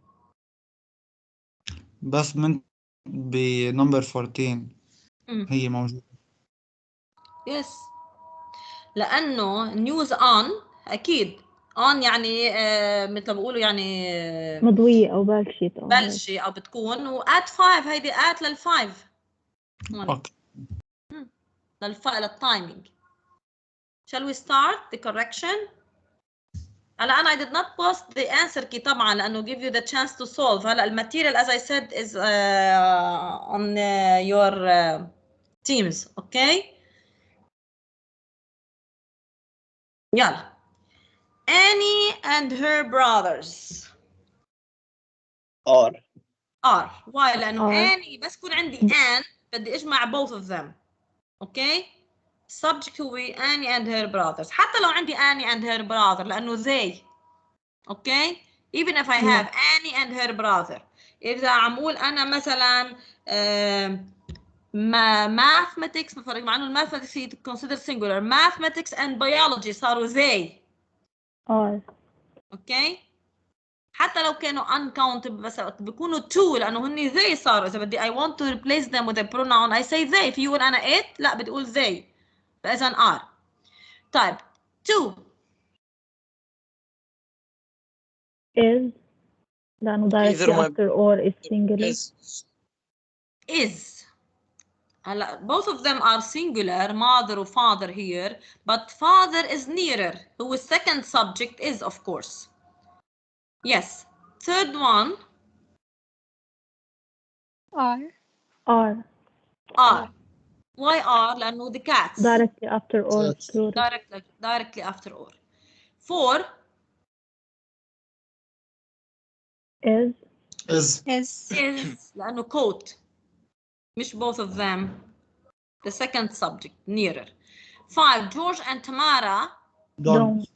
بس من بنمبر 14 هي موجودة. Yes. لأنه news on أكيد on يعني مثل ما بقولوا يعني مضوية أو بلشت أو بلشي أو بتكون، و at 5 هيدي at لل5 اوكي. للتايمينج. Shall we start the correction؟ هلا أنا I did not post the answer key طبعا لأنه give you the chance to solve. هلا الماتيريال as I said is on your teams. Okay. يلا. Annie and her brothers R. why؟ لأنه are. Annie بس كون عندي and بدي أجمع both of them. Okay. subject هو Annie and her brothers، حتى لو عندي Annie and her brother لأنه they. Okay. even if I have Annie and her brother. إذا عم أقول أنا مثلا mathematics بفرق، مع إنه mathematics هي considered singular. mathematics and biology صاروا they. are. Okay. حتى لو كانوا uncountable بس بيكونوا two لأنه هني they صاروا. إذا بدي I want to replace them with a pronoun I say they. في يقول أنا it لا بدي أقول they، فإذا are. طيب two Is لأنه directly after or is singular. is. هلا both of them are singular mother or father here, but father is nearer. هو second subject is of course. Yes. Third one Are. why are؟ لأنه the cats Directly after or plural. directly after or. Four is. لأنه coat مش both of them. The second subject nearer. Five George and Tamara Don't.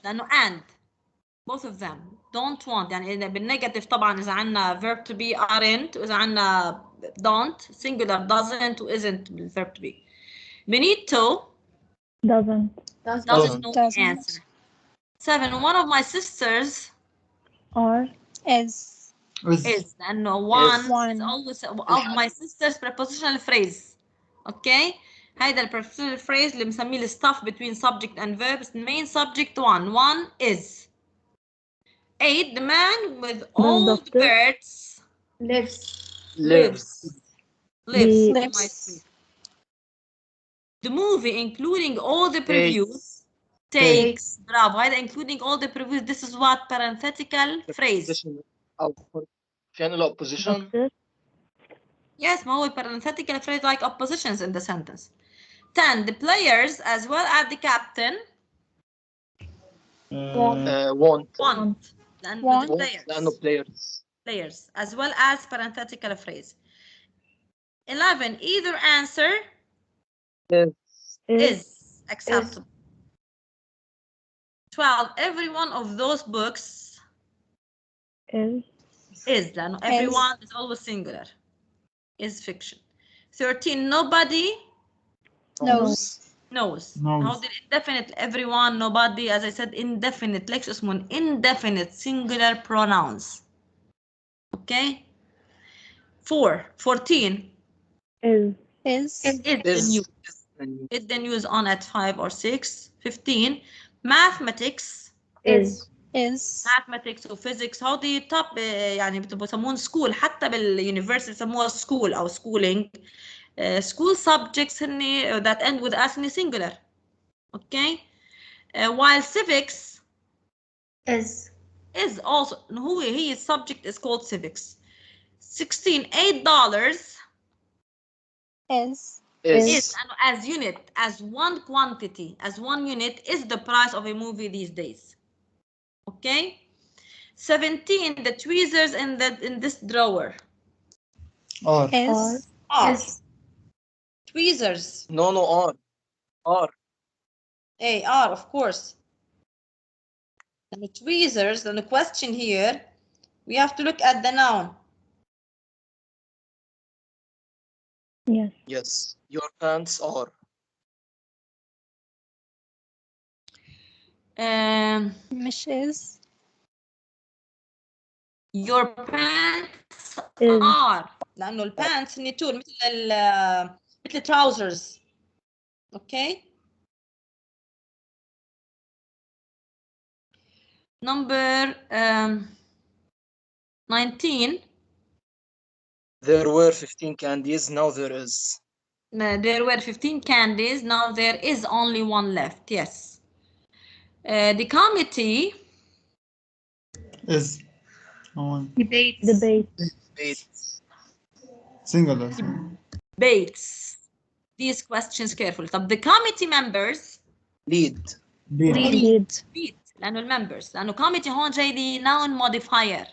لأنه and both of them don't want. يعني إذا بالنيجاتيف طبعا إذا عنا verb to be aren't، وإذا عنا don't singular doesn't و isn't بالverb to be. Benito Doesn't. doesn't know the answer. Seven one of my sisters Are. is لأنه one is always of my sisters prepositional phrase. Okay. هيدا البرفكشنال phrase اللي بنسميه الstuff between subject and verbs. main subject one is. 8 the man with all the birds lives in my street. The movie including all the previews takes. برافو. هيدا including all the previews this is what parenthetical phrase. Channel opposition. Yes, ما هو parenthetical phrase like oppositions in the sentence. 10 the players as well as the captain want. لأنه the players as well as parenthetical phrase. 11 either answer is acceptable. 12 every one of those books is لأنه everyone is always singular is fiction. 13 nobody knows. How did indefinite everyone nobody as I said indefinite ليش اسمه indefinite singular pronouns. Okay. 14 Is. is the news on at 5 or 6. 15 mathematics Is. mathematics و physics هودي top يعني بيسمون school حتى بالuniversity بيسموها school أو schooling school subjects هني that end with as in singular. Okay. While civics is also هي subject is called civics. 16 $8 is as unit, as one quantity, as one unit is the price of a movie these days. Okay. 17 the tweezers in this drawer R. are tweezers. No, R. R, of course. And the tweezers, and the question here, we have to look at the noun. Yes. Your pants are. مش is. Your pants are. لأنه البانتس نيتول مثل trousers. Okay. Number 19. There were 15 candies, now there is. There were 15 candies, now there is only one left. Yes. The committee Is. Debate. Singular. debates these questions carefully. طب the committee members Lead. لأنه المembers لأنه committee هون جاي لي noun modifier.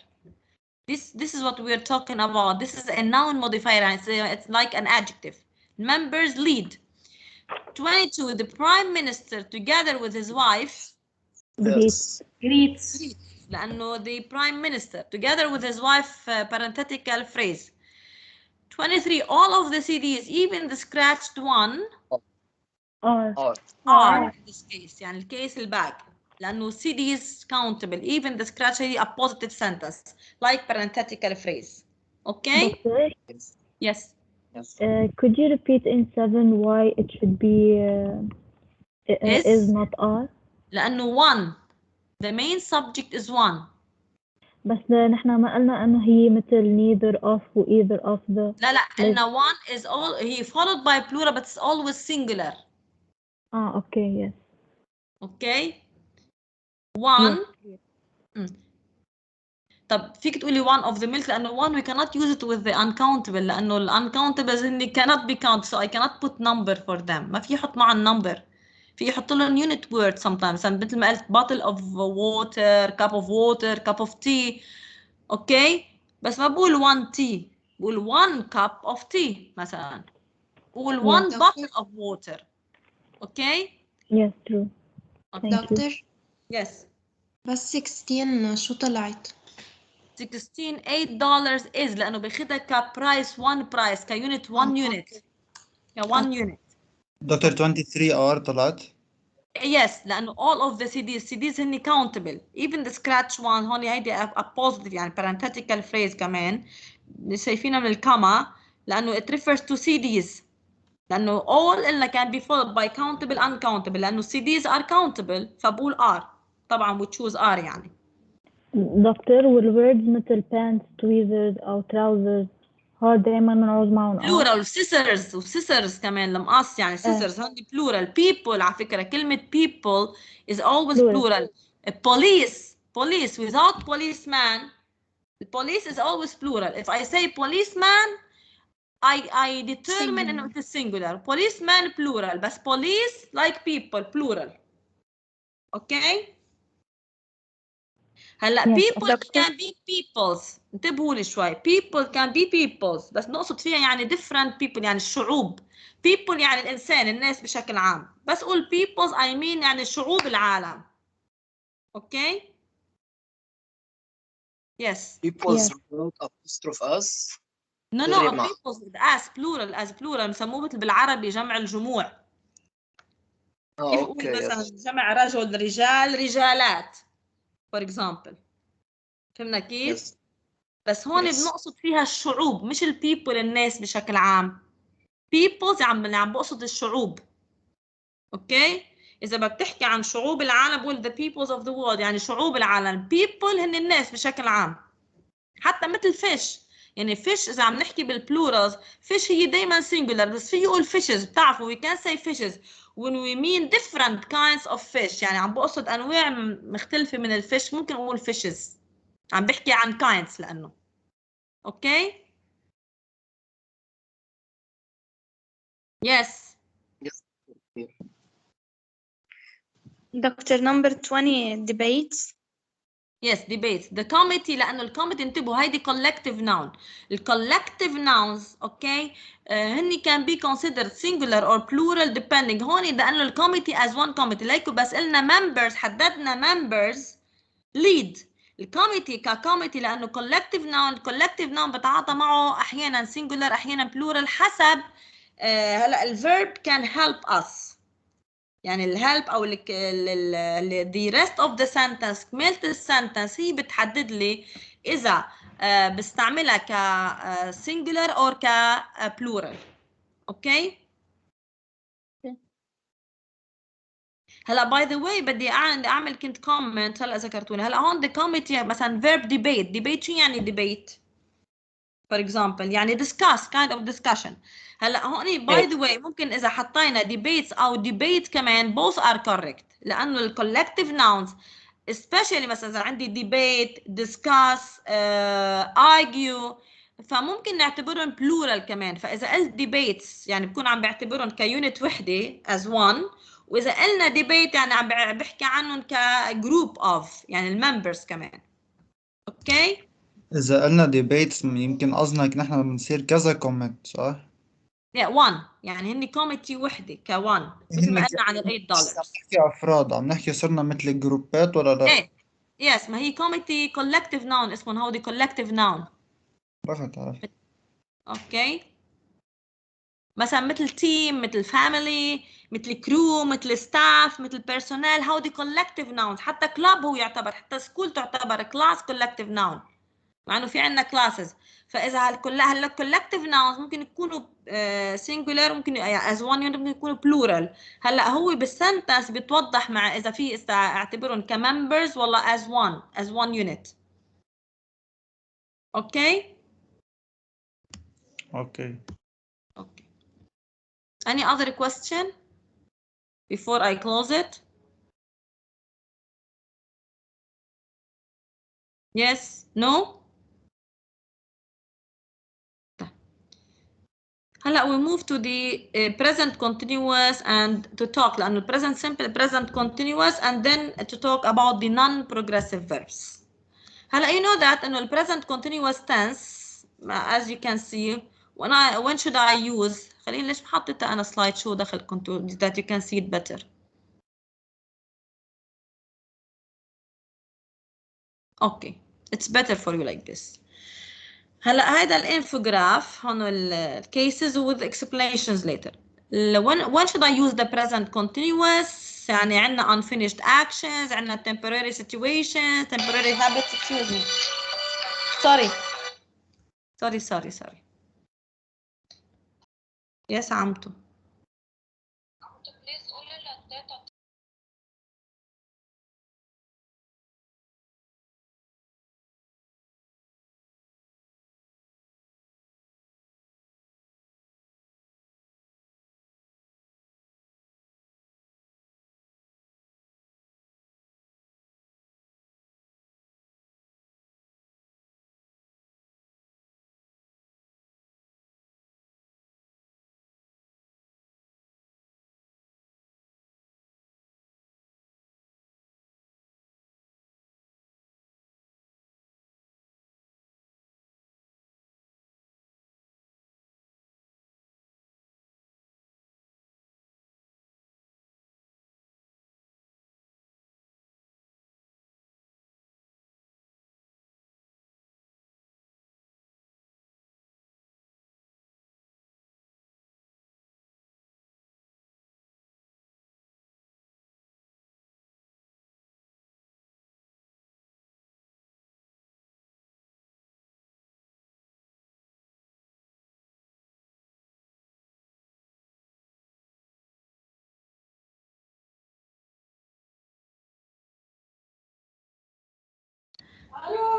This is what we're talking about. This is a noun modifier. It's like an adjective. Members lead. 22 the prime minister together with his wife greets. لأنه the prime minister together with his wife parenthetical phrase. 23 all of the CDs even the scratched one are in this case يعني الكيس الباك لأنه CDs countable even the scratch هي a positive sentence like parenthetical phrase. Okay. Doctor? Yes. Could you repeat in 7 why it should be is not are? لأنه one the main subject is one. بس نحن ما قلنا انه هي مثل neither of و either of the. لا قلنا one is all he followed by plural but it's always singular. Okay, yes. Okay. One. Yes. طب فيك تقولي one of the milk لأنه one we cannot use it with the uncountable لأنه ال uncountables هن cannot be counted so I cannot put number for them. ما في يحط معهم number. في يحط لهم unit word sometimes مثل ما قلت bottle of water, cup of water, cup of tea. Okay. بس ما بقول one tea. بقول one cup of tea مثلا. بقول one bottle of water. Okay. Yes, true. Thank you. دكتور Yes. بس 16 شو طلعت؟ 16 $8 is لأنه بياخدها كبرايس one price كيونت one unit one unit. دكتور 23 R طلعت. Yes لأنه all of the CDs هني countable even the scratch one هون هيدي a positive يعني parenthetical phrase كمان شايفينها من الكاما لأنه it refers to CDs لأنه all إلا can be followed by countable uncountable لأنه CDs are countable فبقول R طبعا we choose R يعني. دكتور والwords مثل pants, tweezers أو trousers هاد دايما نعوز معهم plural scissors كمان لمقص يعني scissors هون plural people على فكرة كلمة people is always plural. Police without policeman the police is always plural. If I say policeman I determine انه it is singular. Policeman plural بس police like people plural. Okay. هلا people can be peoples انتبهوا لي شوي people can be peoples بس نقصد فيها يعني different people يعني الشعوب people يعني الإنسان الناس بشكل عام بس قول peoples I mean يعني شعوب العالم. Okay. Yes. People's without apostrophe us. No peoples with as plural بسموه مثل بالعربي جمع الجموع. كيف أقول مثلا جمع رجل رجال رجالات for example. فهمنا كيف؟ بس هون Yes. بنقصد فيها الشعوب مش البيبل الناس بشكل عام. peoples عم بقصد الشعوب. اوكي اذا بدك تحكي عن شعوب العالم بقول the peoples of the world، يعني شعوب العالم. people هن الناس بشكل عام. حتى مثل fish، يعني fish اذا عم نحكي بالبلورالز fish هي دايما singular، بس في يقول fishes. بتعرفوا we can say fishes when we mean different kinds of fish، يعني عم بقصد انواع مختلفه من الفيش ممكن اقول fishes. عم بحكي عن kinds لانه. اوكي yes. دكتور number 20 debates. Yes debates. The committee لأنه الكوميتي انتبهوا هيدي collective noun. الcollective nouns اوكي هني can be considered singular or plural depending. هون لأنه الكوميتي as one committee. ليكو بس قلنا members حددنا members lead. الكوميتي ككوميتي لأنه collective noun بتعاطى معه أحيانا singular أحيانا plural حسب هلا الverb can help us. يعني الهيلب او the rest of the sentence كمالة السنتنس هي بتحدد لي اذا بستعملها ك singular or ك plural. اوكي هلا باي ذا واي بدي اعمل كنت كومنت هلا ذكرتوني. هلا هون the committee مثلا verb debate شو يعني debate for example يعني discuss kind of discussion. هلا هون by the way ممكن اذا حطينا debates او debate كمان both are correct لانه ال collective nouns especially مثلا اذا عندي debate discuss argue فممكن نعتبرهم plural كمان. فاذا قلت debates يعني بكون عم بعتبرهم كيونت وحده as one، واذا قلنا debate يعني عم بحكي عنهم كجروب of يعني الممبرز كمان. اوكي إذا قلنا ديبيتس يمكن قصدك نحن بنصير كذا كومنت صح؟ yeah one يعني هني كوميتي وحده كوان مثل ما قلنا عن ال $8. عم نحكي أفراد، عم نحكي صرنا مثل الجروبات ولا لا؟ ايه يس ما هي كوميتي collective noun اسمهم هودي collective noun. عرفت. اوكي مثلا مثل تيم مثل فاميلي مثل كرو مثل ستاف مثل بيرسونال هودي collective nouns. حتى كلاب هو يعتبر، حتى سكول تعتبر كلاس collective noun مع انه في عندنا كلاسز. فاذا هلا collective nouns ممكن يكونوا singular ممكن as one unit ممكن يكونوا plural. هلا هو بالسنتنس بتوضح مع اذا في اعتبرهم كممبرز والله as one unit. اوكي اوكي okay. Any other question before I close it? Yes? No? هلا we move to the present continuous and to talk لأنه present simple present continuous and then to talk about the non-progressive verbs. هلا you know that إنه present continuous tense as you can see when should I use خليني ليش محطتها أنا slide show دخل that you can see it better. Okay it's better for you like this. هلا هيدا الانفوجراف هون الكيسز with explanations later. when should I use the present continuous يعني عندنا unfinished actions عندنا temporary situations temporary habits excuse me sorry yes عمتو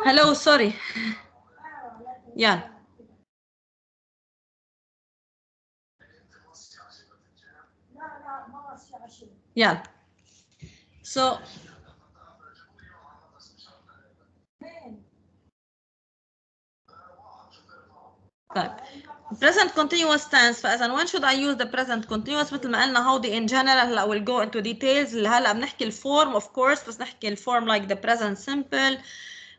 Hello, sorry. Yeah. Yeah. So طيب present continuous tense فإذا when should I use the present continuous مثل ما قلنا هودي in general هلا will go into details هلا بنحكي الفورم of course بس نحكي الفورم like the present simple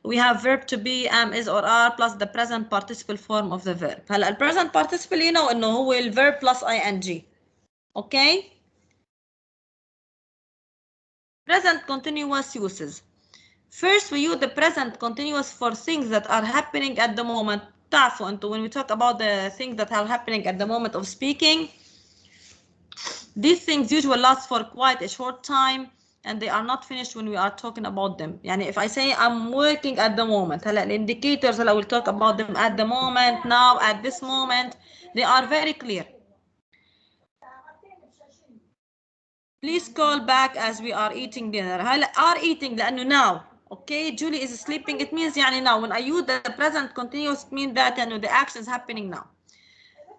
we have verb to be am is or are plus the present participle form of the verb هلا present participle you know إنه هو verb plus ing okay present continuous uses first we use the present continuous for things that are happening at the moment تعرفوا انتوا when we talk about the things that are happening at the moment of speaking these things usually last for quite a short time and they are not finished when we are talking about them يعني if I say I'm working at the moment هلا the indicators هلا we'll talk about them at the moment now at this moment they are very clear please call back as we are eating dinner هلا are eating لأنه now okay Julie is sleeping it means يعني now when I use the present continuous it means that يعني the action is happening now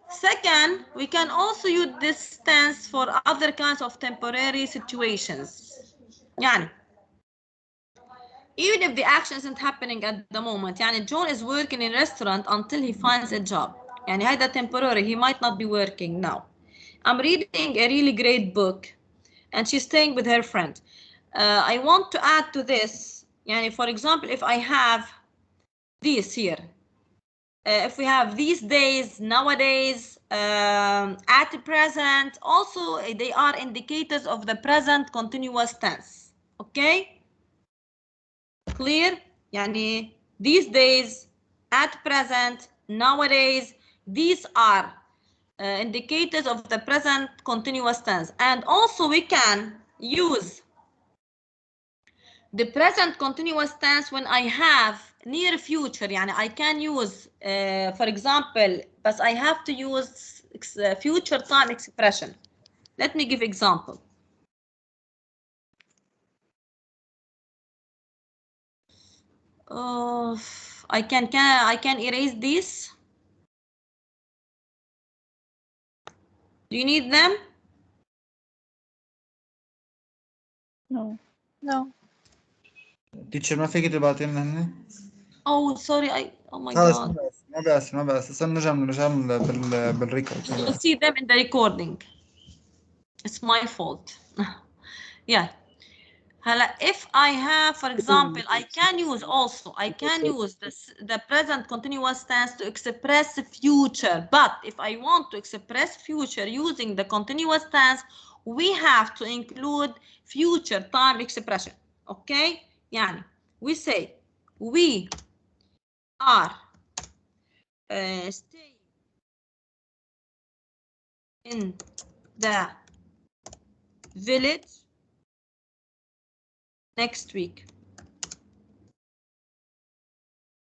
second we can also use this tense for other kinds of temporary situations يعني even if the action isn't happening at the moment يعني John is working in a restaurant until he finds a job يعني هيدا temporary he might not be working now I'm reading a really great book and she's staying with her friend I want to add to this يعني for example if I have this here if we have these days nowadays at present also they are indicators of the present continuous tense okay clear يعني these days at present nowadays these are indicators of the present continuous tense and also we can use the present continuous tense when I have near future يعني I can use for example but I have to use future time expression let me give example I can erase these do you need them No. No. تيتشر ما فيك تبعتي لنا هن؟ oh sorry oh my خلص god ما بأس هسه نرجع بالريكورد you'll see them in the recording it's my fault yeah هلا if I have for example I can use also I can use the present continuous tense to express future but if I want to express future using the continuous tense we have to include future time expression okay يعني we say we are staying in the village next week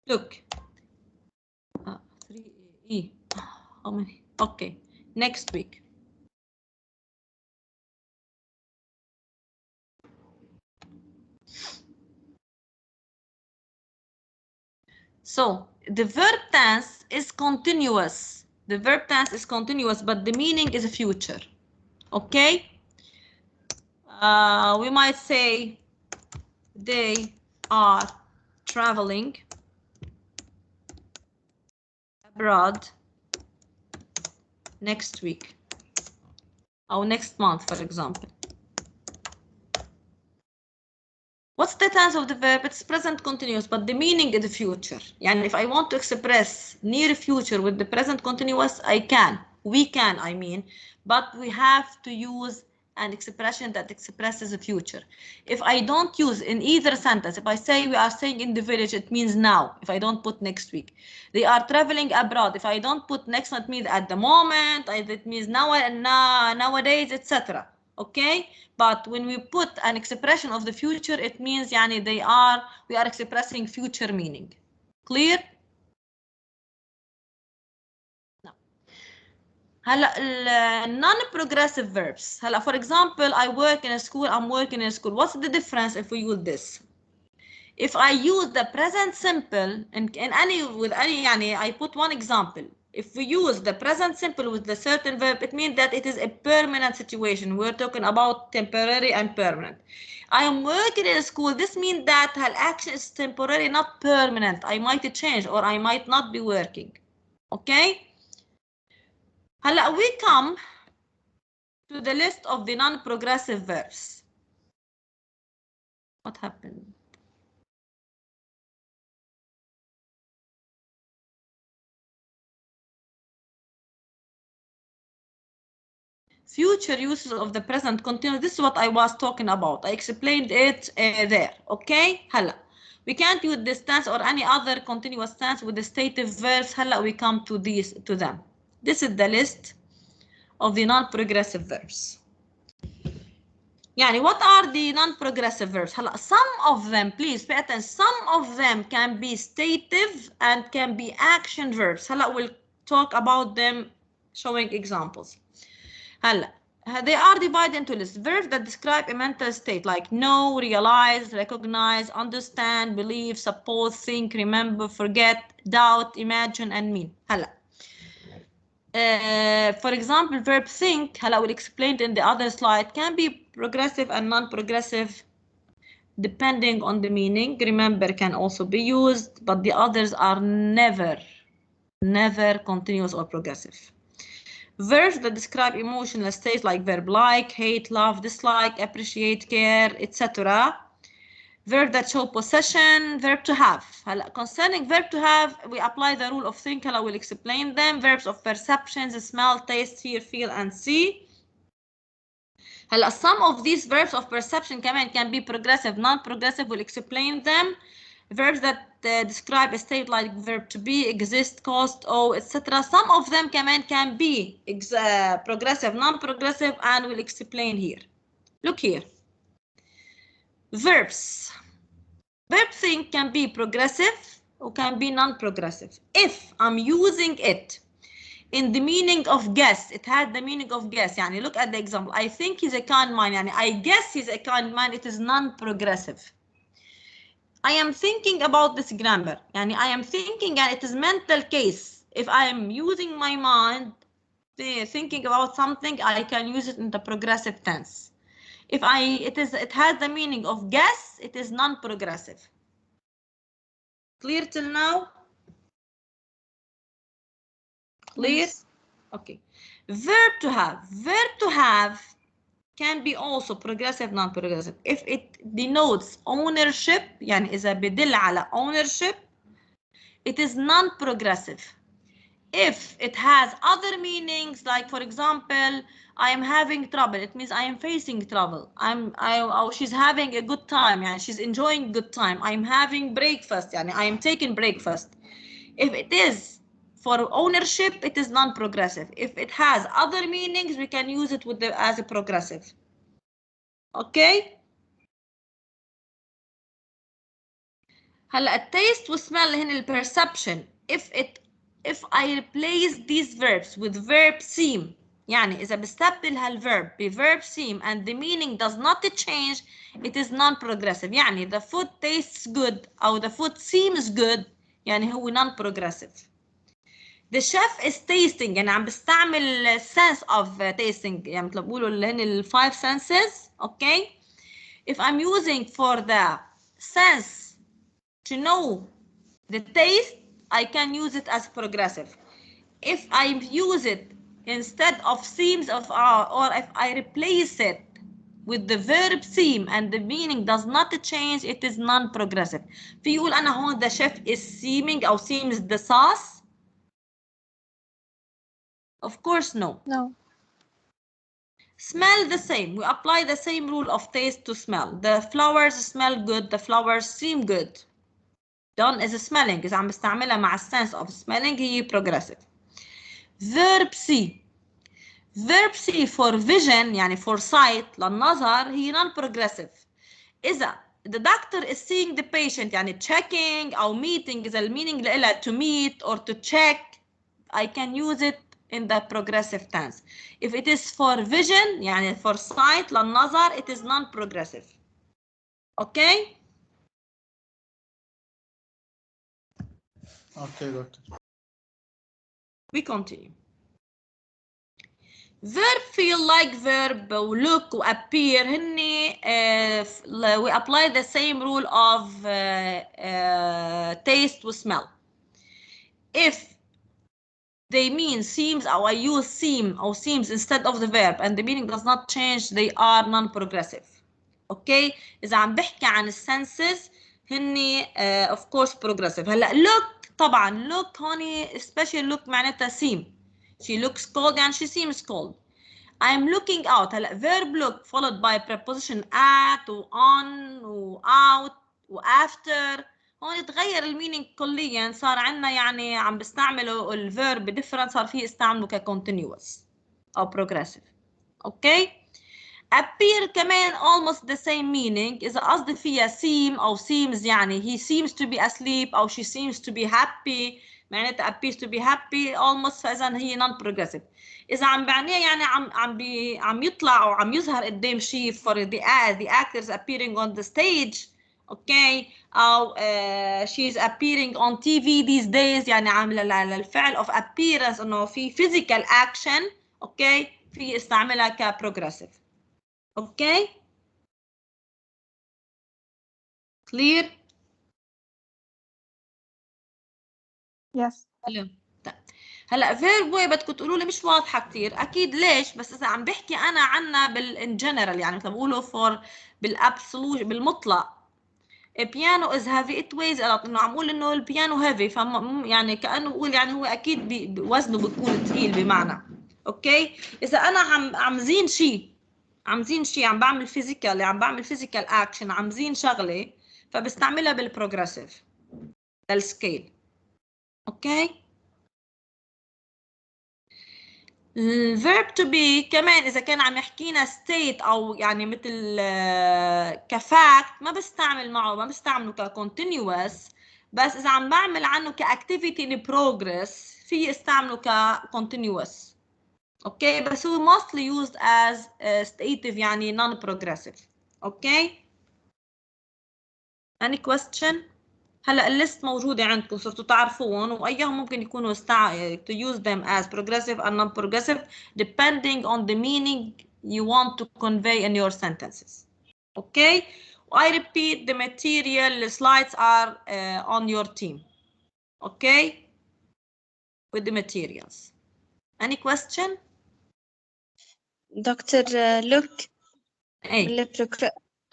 look 3E how many okay next week so the verb tense is continuous the verb tense is continuous but the meaning is future okay we might say they are traveling abroad next week or next month for example what's the tense of the verb it's present continuous but the meaning is the future يعني if I want to express near future with the present continuous I can we can I mean but we have to use an expression that expresses the future if I don't use in either sentence if I say we are staying in the village it means now if I don't put next week they are traveling abroad if I don't put next it means at the moment it means now nowadays etc okay but when we put an expression of the future it means يعني we are expressing future meaning clear no. هلا non-progressive verbs هلا for example I work in a school I'm working in a school what's the difference if we use this If I use the present simple with any يعني I put one example. If we use the present simple with the certain verb, it means that it is a permanent situation. We're talking about temporary and permanent. I am working in a school. This means that the action is temporary, not permanent. I might change or I might not be working. Okay? هلا we come to the list of the non-progressive verbs. What happened? Future uses of the present continuous. This is what I was talking about. I explained it there. Okay? هلا we can't use this tense or any other continuous tense with the stative verbs. هلا we come to them. This is the list of the non-progressive verbs. يعني what are the non-progressive verbs? هلا some of them, please pay attention, some of them can be stative and can be action verbs. هلا we'll talk about them showing examples. هلا they are divided into lists. Verbs that describe a mental state like know, realize, recognize, understand, believe, suppose, think, remember, forget, doubt, imagine, and mean. هلا for example, verb think, هلا we'll explain in the other slide, can be progressive and non-progressive depending on the meaning. Remember can also be used, but the others are never continuous or progressive. Verbs that describe emotional states like verb like, hate, love, dislike, appreciate, care, etc. Verb that show possession, verb to have. Concerning verb to have, we apply the rule of think. I will explain them. Verbs of perceptions, smell, taste, hear, feel, and see. Some of these verbs of perception can be progressive, non-progressive. We'll explain them. Verbs that describe a state like verb to be, exist, cost, owe, etc. Some of them can be progressive, non-progressive, and we'll explain here. Look here. Verbs. Verb think can be progressive or can be non-progressive. If I'm using it in the meaning of guess, it had the meaning of guess. Yani look at the example. I think he's a kind man. Yani I guess he's a kind man. It is non-progressive. I am thinking about this grammar. Yani I am thinking, and it is mental case. If I am using my mind, thinking about something, I can use it in the progressive tense. If it has the meaning of guess, it is non-progressive. Clear till now? Clear? Yes. Okay. Verb to have. Verb to have can be also progressive, non-progressive. If it denotes ownership, يعني إذا بدل على ownership, it is non-progressive. If it has other meanings, like for example, I am having trouble, it means I am facing trouble. She's having a good time, يعني she's enjoying good time. I am having breakfast, يعني I am taking breakfast. If it is for ownership, it is non-progressive. If it has other meanings, we can use it as a progressive. Okay? هلا التيست والسمell هنا perception. If I replace these verbs with verb seem, يعني إذا بستبدل هالverb بverb seem and the meaning does not change, it is non-progressive. يعني the food tastes good أو the food seems good, يعني هو non-progressive. The chef is tasting، يعني عم بستعمل sense of tasting، يعني مثل بقولوا اللي هن ال 5 senses. Okay? If I'm using for the sense to know the taste, I can use it as progressive. If I use it instead of seems of or if I replace it with the verb seem and the meaning does not change, it is non-progressive. في يقول أنا هون the chef is seeming أو seems the sauce. Of course, no. No. Smell the same. We apply the same rule of taste to smell. The flowers smell good. The flowers seem good. Done is smelling. إذا عم بستعملها مع sense of smelling هي progressive. Verb C. Verb C for vision يعني for sight للنظر هي non-progressive. إذا the doctor is seeing the patient يعني checking أو meeting إذا المينينج لها to meet or to check, I can use it in the progressive tense. If it is for vision يعني for sight للنظر, it is non-progressive. Okay? اوكي دكتور. We continue. Verb feel like verb look و appear هني we apply the same rule of taste و smell. If they mean seems or I use seem or seems instead of the verb and the meaning does not change, they are non-progressive. Okay? إذا عم بحكي عن الsenses هني of course progressive. هلا look طبعا look هوني especially look معناتها seem. She looks cold يعني she seems cold. I'm looking out. هلا verb look followed by preposition at و on و out و after. هون تغير المينينج كليا، صار عندنا يعني عم بستعملوا الفيرب بديفرنت، صار فيه استعملوا كcontinuous او progressive. اوكي. appear كمان almost the same meaning. اذا قصدي فيها seem او seems يعني he seems to be asleep او she seems to be happy معناتها appears to be happy almost، فاذا هي non progressive. اذا عم بعنيها يعني عم يطلع او عم يظهر قدام شيء for the actors appearing on the stage. اوكي. او she is appearing on TV these days يعني عامله للفعل of appearance انه في physical action. اوكي. في استعملها ك progressive. اوكي. clear. Yes. هلا فيرب واي بدكم تقولوا لي مش واضحه كثير، اكيد ليش؟ بس اذا عم بحكي انا عنها ان جنرال يعني مثل بقولوا فور بالابسولوت بالمطلق بيانو از هيفي ات ويز انه عم اقول انه البيانو هيفي، يعني كانه بقول يعني هو اكيد وزنه بيكون ثقيل بمعنى. اوكي. اذا انا عم زين شيء عم بعمل فيزيكال، عم بعمل فيزيكال اكشن، عم زين شغله، فبستعملها بالبروجريسيف للسكيل. اوكي. الفيرب تو بي كمان اذا كان عم يحكينا ستيت او يعني مثل كفاكت ما بستعمله ككونتينيوس، بس اذا عم بعمل عنه كاكتيفيتي ان بروجريس في استعمله ككونتينيوس. اوكي. بس هو mostly used as stative يعني non progressive. اوكي. any question؟ هلا الليست موجوده عندكم صرتوا تعرفوهم، وايهم ممكن يكونوا to use them as progressive and non-progressive depending on the meaning you want to convey in your sentences. Okay. I repeat the material, the slides are on your team. Okay. with the materials. Any question؟ دكتور look ايه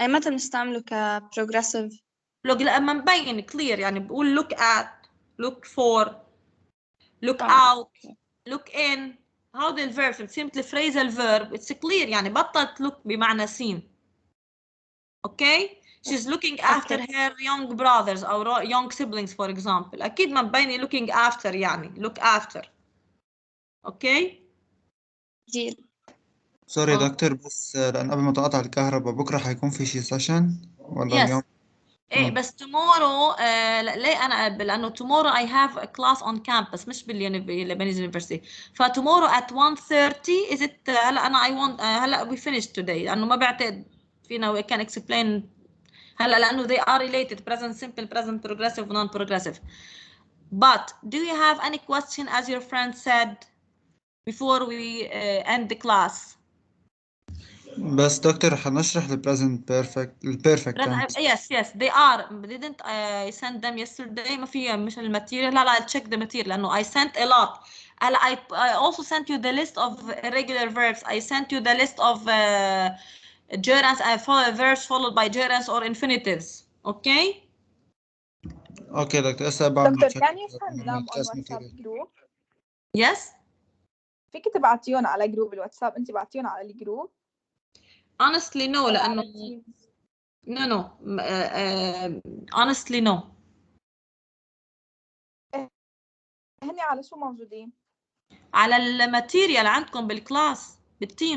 أي متى بنستعمله كبروجريسيف؟ look لما مبين clear يعني بقول look at, look for, look out, look in. هذا الفيرب بتصير مثل phrasal verb it's clear يعني بطلت look بمعنى seen. اوكي. she's looking after her young brothers or young siblings for example. اكيد ما مبينه looking after يعني look after. اوكي. ديل. سوري دكتور بس لأن قبل ما تقطع الكهرباء بكرة حيكون في شي سيشن ولا yes. اليوم؟ ايه بس tomorrow ليه انا لانه tomorrow I have a class on campus مش Lebanese University. tomorrow at 1:30 is it هلا انا I want هلا we finished today لانه ما بعتقد فينا we can explain هلا لانه they are related present simple, present progressive, non progressive. But do you have any question as your friend said before we end the class? بس دكتور حنشرح البريزنت البيرفكت tense. Yes they are. Didn't I send them yesterday؟ ما في مش الماتيريال. لا check the material لأنه I sent a lot. I also sent you the list of irregular verbs. I sent you the list of gerunds and verbs followed by gerunds or infinitives. Okay. اوكي دكتور هسه بعمل دكتور can you send them on WhatsApp group؟ Yes. فيك تبعتيهم على جروب الواتساب؟ انت بعتيهم على الجروب؟ Honestly no لأنه no honestly no. هني على شو موجودين؟ على الماتيريال عندكم بالكلاس بالتيم.